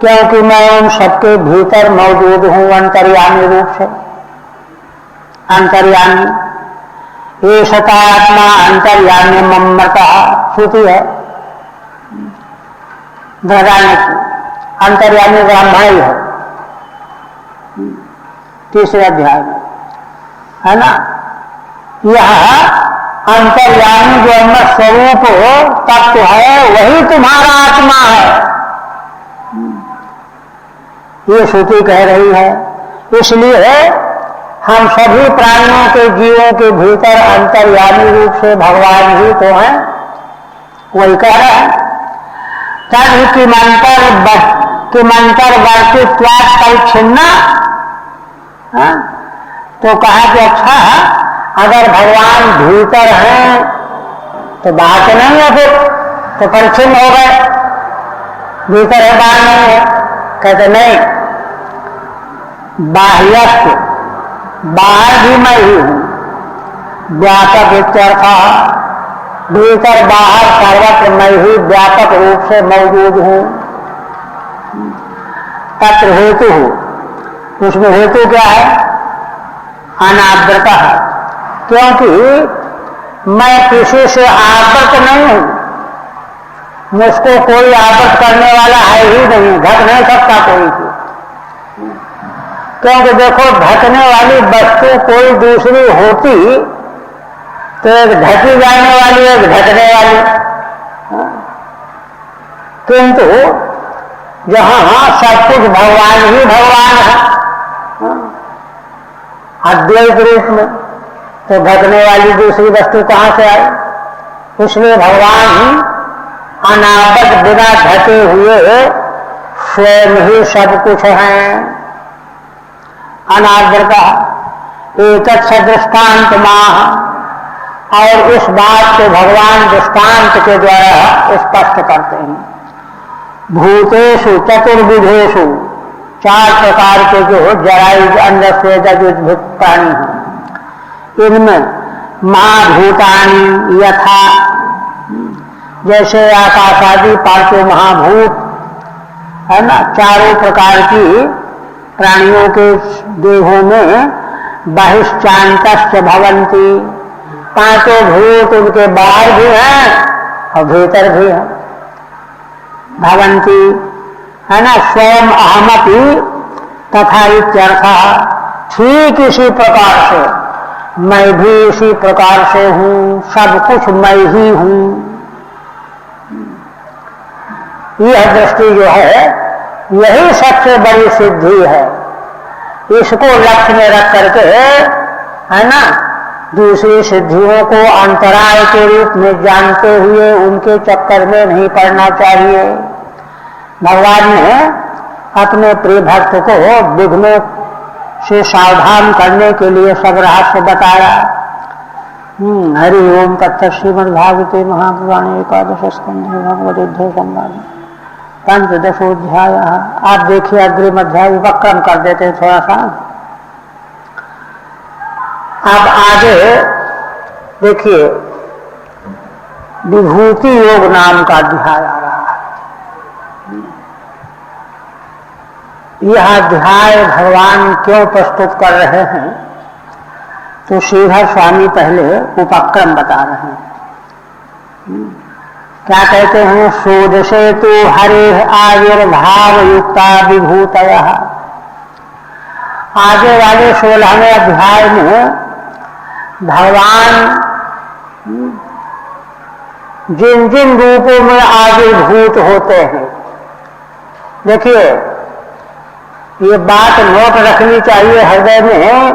क्योंकि मैं उन सबके भीतर मौजूद हूं अंतर्यामी रूप से। अंतर्यामी ये सतात्मा अंतर्यामी ममता, श्रुति है भगवान की। अंतर्यामी ब्राह्मण ही है, तीसरे अध्याय में है ना। यह अंतर्यामी जो अन्य स्वरूप तत्व है वही तुम्हारा आत्मा है, ये श्रुति कह रही है। इसलिए हम सभी प्राणियों के जीवों के भीतर अंतर्यामी रूप से भगवान ही तो हैं, वही कह रहा है। तब किमंतर वर्तित्वात् परिच्छिन्ना, तो कहा कि अच्छा अगर भगवान भीतर हैं तो बात नहीं है, फिर तो परिच्छिन्न हो गए, भीतर है बाहर नहीं है। कहते नहीं, बाह्यस्थ, बाहर भी मैं ही हूं, व्यापक इत्यर्थ, भीतर बाहर सर्वत्र मैं ही व्यापक रूप से मौजूद हूं। तत्र हेतु, उसमें हेतु क्या है? अनावृत, क्योंकि मैं किसी से आवृत नहीं हूं, मुझको कोई आवृत करने वाला है ही नहीं, ढक नहीं सकता कोई को। क्योंकि देखो ढकने वाली वस्तु कोई दूसरी होती तो एक ढकी जाने वाली, एक ढकने वाली, किंतु जहां सब कुछ भगवान ही भगवान है अद्वैत रूप में, तो ढकने वाली दूसरी वस्तु कहां से आई? इसलिए भगवान ही अनावृत बिना ढके हुए स्वयं ही सब कुछ हैं। अनावृत एक दृष्टांत माह, और इस बात को भगवान दृष्टांत के द्वारा स्पष्ट करते हैं। भूतेषु चतुर्विधेषु, चार प्रकार के जो जरायुज अंडर स्वेदयुज प्राणी हैं, इनमें महाभूतानि यथा, जैसे आकाशादि पांचों महाभूत है ना, चारों प्रकार की प्राणियों के देहों में बहिश्चान्तश्च भवन्ति, पांचों भूत उनके बाहर भी हैं और भीतर भी हैं। भवन्ति है ना, स्वयं अहमपि तथा इत्यर्थ, ठीक इसी प्रकार से मैं भी इसी प्रकार से हूं, सब कुछ मैं ही हूं। यह दृष्टि जो है यही सबसे बड़ी सिद्धि है। इसको लक्ष्य में रख करके है ना दूसरी सिद्धियों को अंतराय के रूप में जानते हुए उनके चक्कर में नहीं पड़ना चाहिए। भगवान ने अपने प्रिय भक्त को विघ्नों से सावधान करने के लिए सब रहस्य बताया। हरि ओम तत्सत् श्रीमद्भागवते महापुराणे एकादश स्कंधे भगवद्गीता संवाद पंचदशोध्याय। आप देखिए अग्रिम अध्याय उपक्रम कर देते हैं थोड़ा सा। अब आगे देखिए विभूति योग नाम का अध्याय आ रहा है। यह अध्याय भगवान क्यों प्रस्तुत कर रहे हैं तो श्रीधर स्वामी पहले उपक्रम बता रहे हैं। क्या कहते हैं, शोध से तो हरे आविर्भाव युक्ता विभूतय। आगे वाले 16वें अध्याय में भगवान जिन जिन रूपों में आविर्भूत होते हैं, देखिए ये बात नोट रखनी चाहिए हृदय में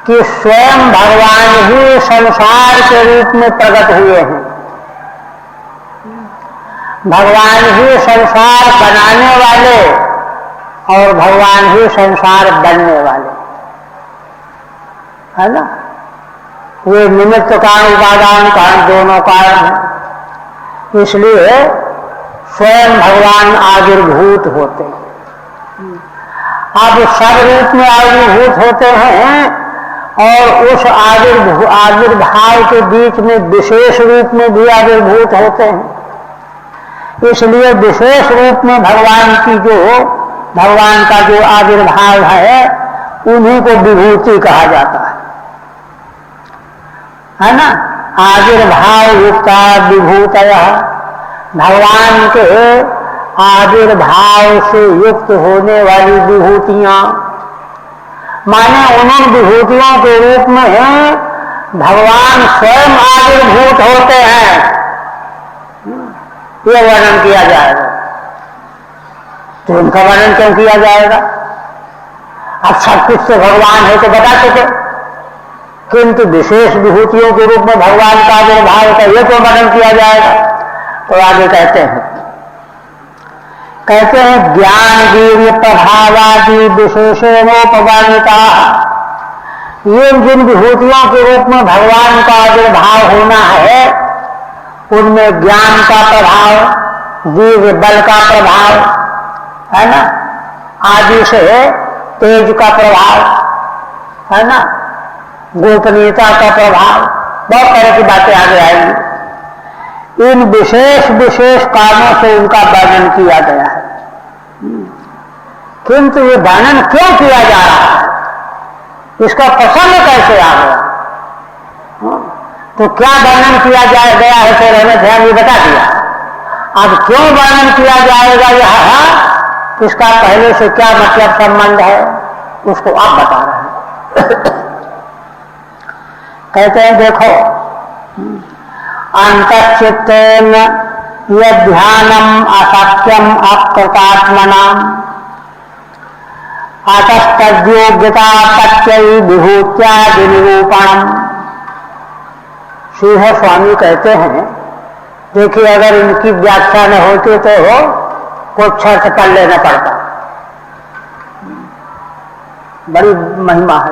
कि स्वयं भगवान ही संसार के रूप में प्रकट हुए हैं। भगवान ही संसार बनाने वाले और भगवान ही संसार बनने वाले, है ना। वे निमित्त कारण उपादान कारण दोनों कारण हैं, इसलिए स्वयं भगवान आविर्भूत होते हैं। अब सब रूप में आविर्भूत होते हैं और उस आविर्भाव के बीच में विशेष रूप में भी आविर्भूत होते हैं। इसलिए विशेष रूप में भगवान का जो आविर्भाव है उन्हीं को विभूति कहा जाता है ना। आविर्भाव युक्ता विभूतयः, भगवान के आविर्भाव से युक्त होने वाली विभूतियां, माने उन विभूतियों के रूप में भगवान स्वयं आविर्भूत होते हैं, ये वर्णन किया जाएगा। तो उनका वर्णन क्यों किया जाएगा? अब सब कुछ तो भगवान है तो बता चुके, किंतु विशेष विभूतियों के रूप में भगवान का आविर्भाव का ये तो वर्णन किया जाएगा। तो आगे कहते हैं ज्ञान वीर्य प्रभावादि विशेषणोपवर्णिता। ये जिन विभूतियों के रूप में भगवान का आविर्भाव होना है उनमें ज्ञान का प्रभाव, वीर्य बल का प्रभाव, है ना, आदि से तेज का प्रभाव, है ना, गोपनीयता का प्रभाव, बहुत तरह की बातें आगे आएंगी। इन विशेष विशेष कारणों से उनका वर्णन किया गया है, किंतु ये वर्णन क्यों किया जा रहा है, इसका प्रसंग कैसे आ गया, तो क्या वर्णन किया गया है तो हमें ध्यान ये बता दिया। अब क्यों वर्णन किया जाएगा यह, इसका पहले से क्या मतलब संबंध है उसको आप बता रहे हैं। कहते हैं देखो, अंतश्चित्तेन यद्ध्यानम् अशक्यम् अकृतात्मनाम् अतस्तद्योग्यता तच्चै विभूत्यादि निरूपणम्। श्रीधर स्वामी कहते हैं, देखिए अगर इनकी व्याख्या न होती तो कुछ शर्त कर लेना पड़ता, बड़ी महिमा है।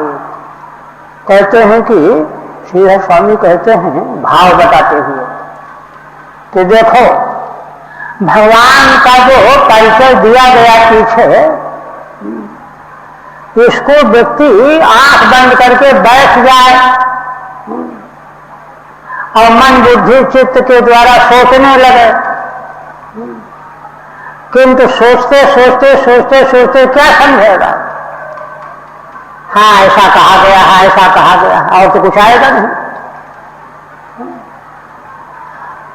कहते हैं कि श्रीधर स्वामी कहते हैं भाव बताते हुए कि देखो भगवान का जो परिचय दिया गया पीछे, इसको व्यक्ति आंख बंद करके बैठ जाए और मन बुद्धि चित्त के द्वारा सोचने लगे, किंतु सोचते सोचते सोचते सोचते क्या समझेगा, हाँ ऐसा कहा गया, हाँ ऐसा कहा गया, और तो कुछ आएगा नहीं।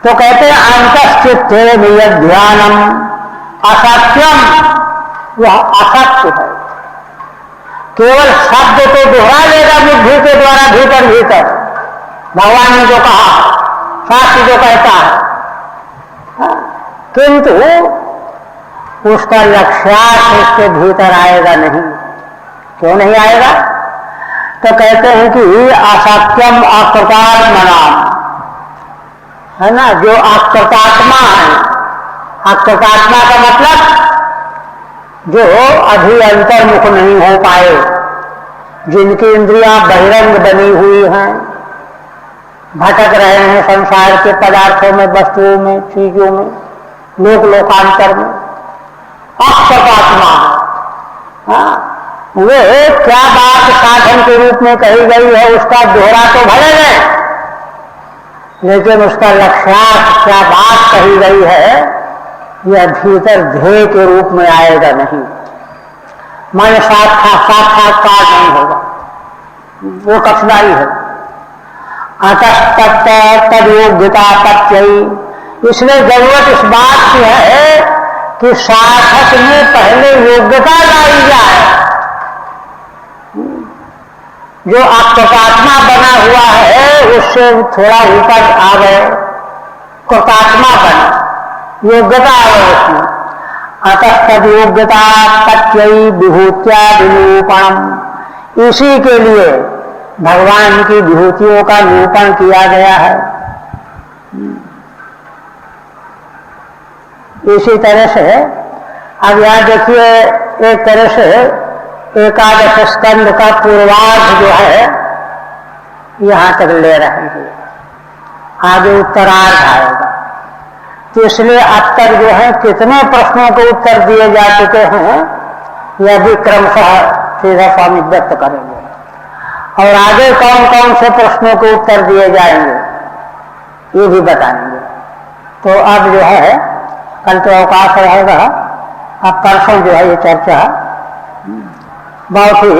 तो कहते हैं अंतश्चित्ते नियध्यानम् असत्यम, यह असत्य है। केवल शब्द तो दोहरा लेगा बुद्धि के द्वारा भीतर भीतर, भगवान ने जो कहा, शास्त्र जो कहता है, किंतु उसका लक्ष्यार्थ उसके भीतर आएगा नहीं। क्यों नहीं आएगा? तो कहते हैं कि असत्यम अकृतात्मनाम, है ना, जो अकृतात्मा है। अकृतात्मा का मतलब जो अभी अंतर्मुख नहीं हो पाए, जिनकी इंद्रियां बहिरंग बनी हुई हैं, भटक रहे हैं संसार के पदार्थों में, वस्तुओं में, चीजों में, लोकांतर में, अक्षतात्मा है। वे क्या बात साधन के रूप में कही गई है उसका दोहरा तो भले नहीं, लेकिन उसका लक्ष्यार्थ क्या बात कही गई है यह भीतर ध्येय के रूप में आएगा नहीं। मन साक्षात्कार नहीं होगा, वो कठिनाई है। अतः तद योग्यता पत्यई, इसलिए जरूरत इस बात की है कि साधक में पहले योग्यता लाई जाए। जो कृतात्मा बना हुआ है उससे थोड़ा ऊपर आवे, कृतात्मा बने, योग्यता आवे उसमें। अतः तद योग्यता पत्यई विभूत्या विनिरूपणम, इसी के लिए भगवान की विभूतियों का निरूपण किया गया है। इसी तरह से अब यहां देखिए, एक तरह से एकादश स्कंद का पूर्वार्ध जो है यहां तक ले रहे हैं, आगे उत्तरार्ध आएगा। तो इसलिए अब तक जो है कितने प्रश्नों के उत्तर दिए जा चुके हैं यह भी क्रमशः सीधा स्वामी व्यक्त करेंगे, और आगे कौन कौन से प्रश्नों के उत्तर दिए जाएंगे ये भी बताएंगे। तो अब जो है कल तो अवकाश रहेगा, अब परसों जो है ये चर्चा बहुत ही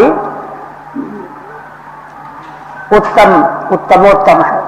उत्तमोत्तम है।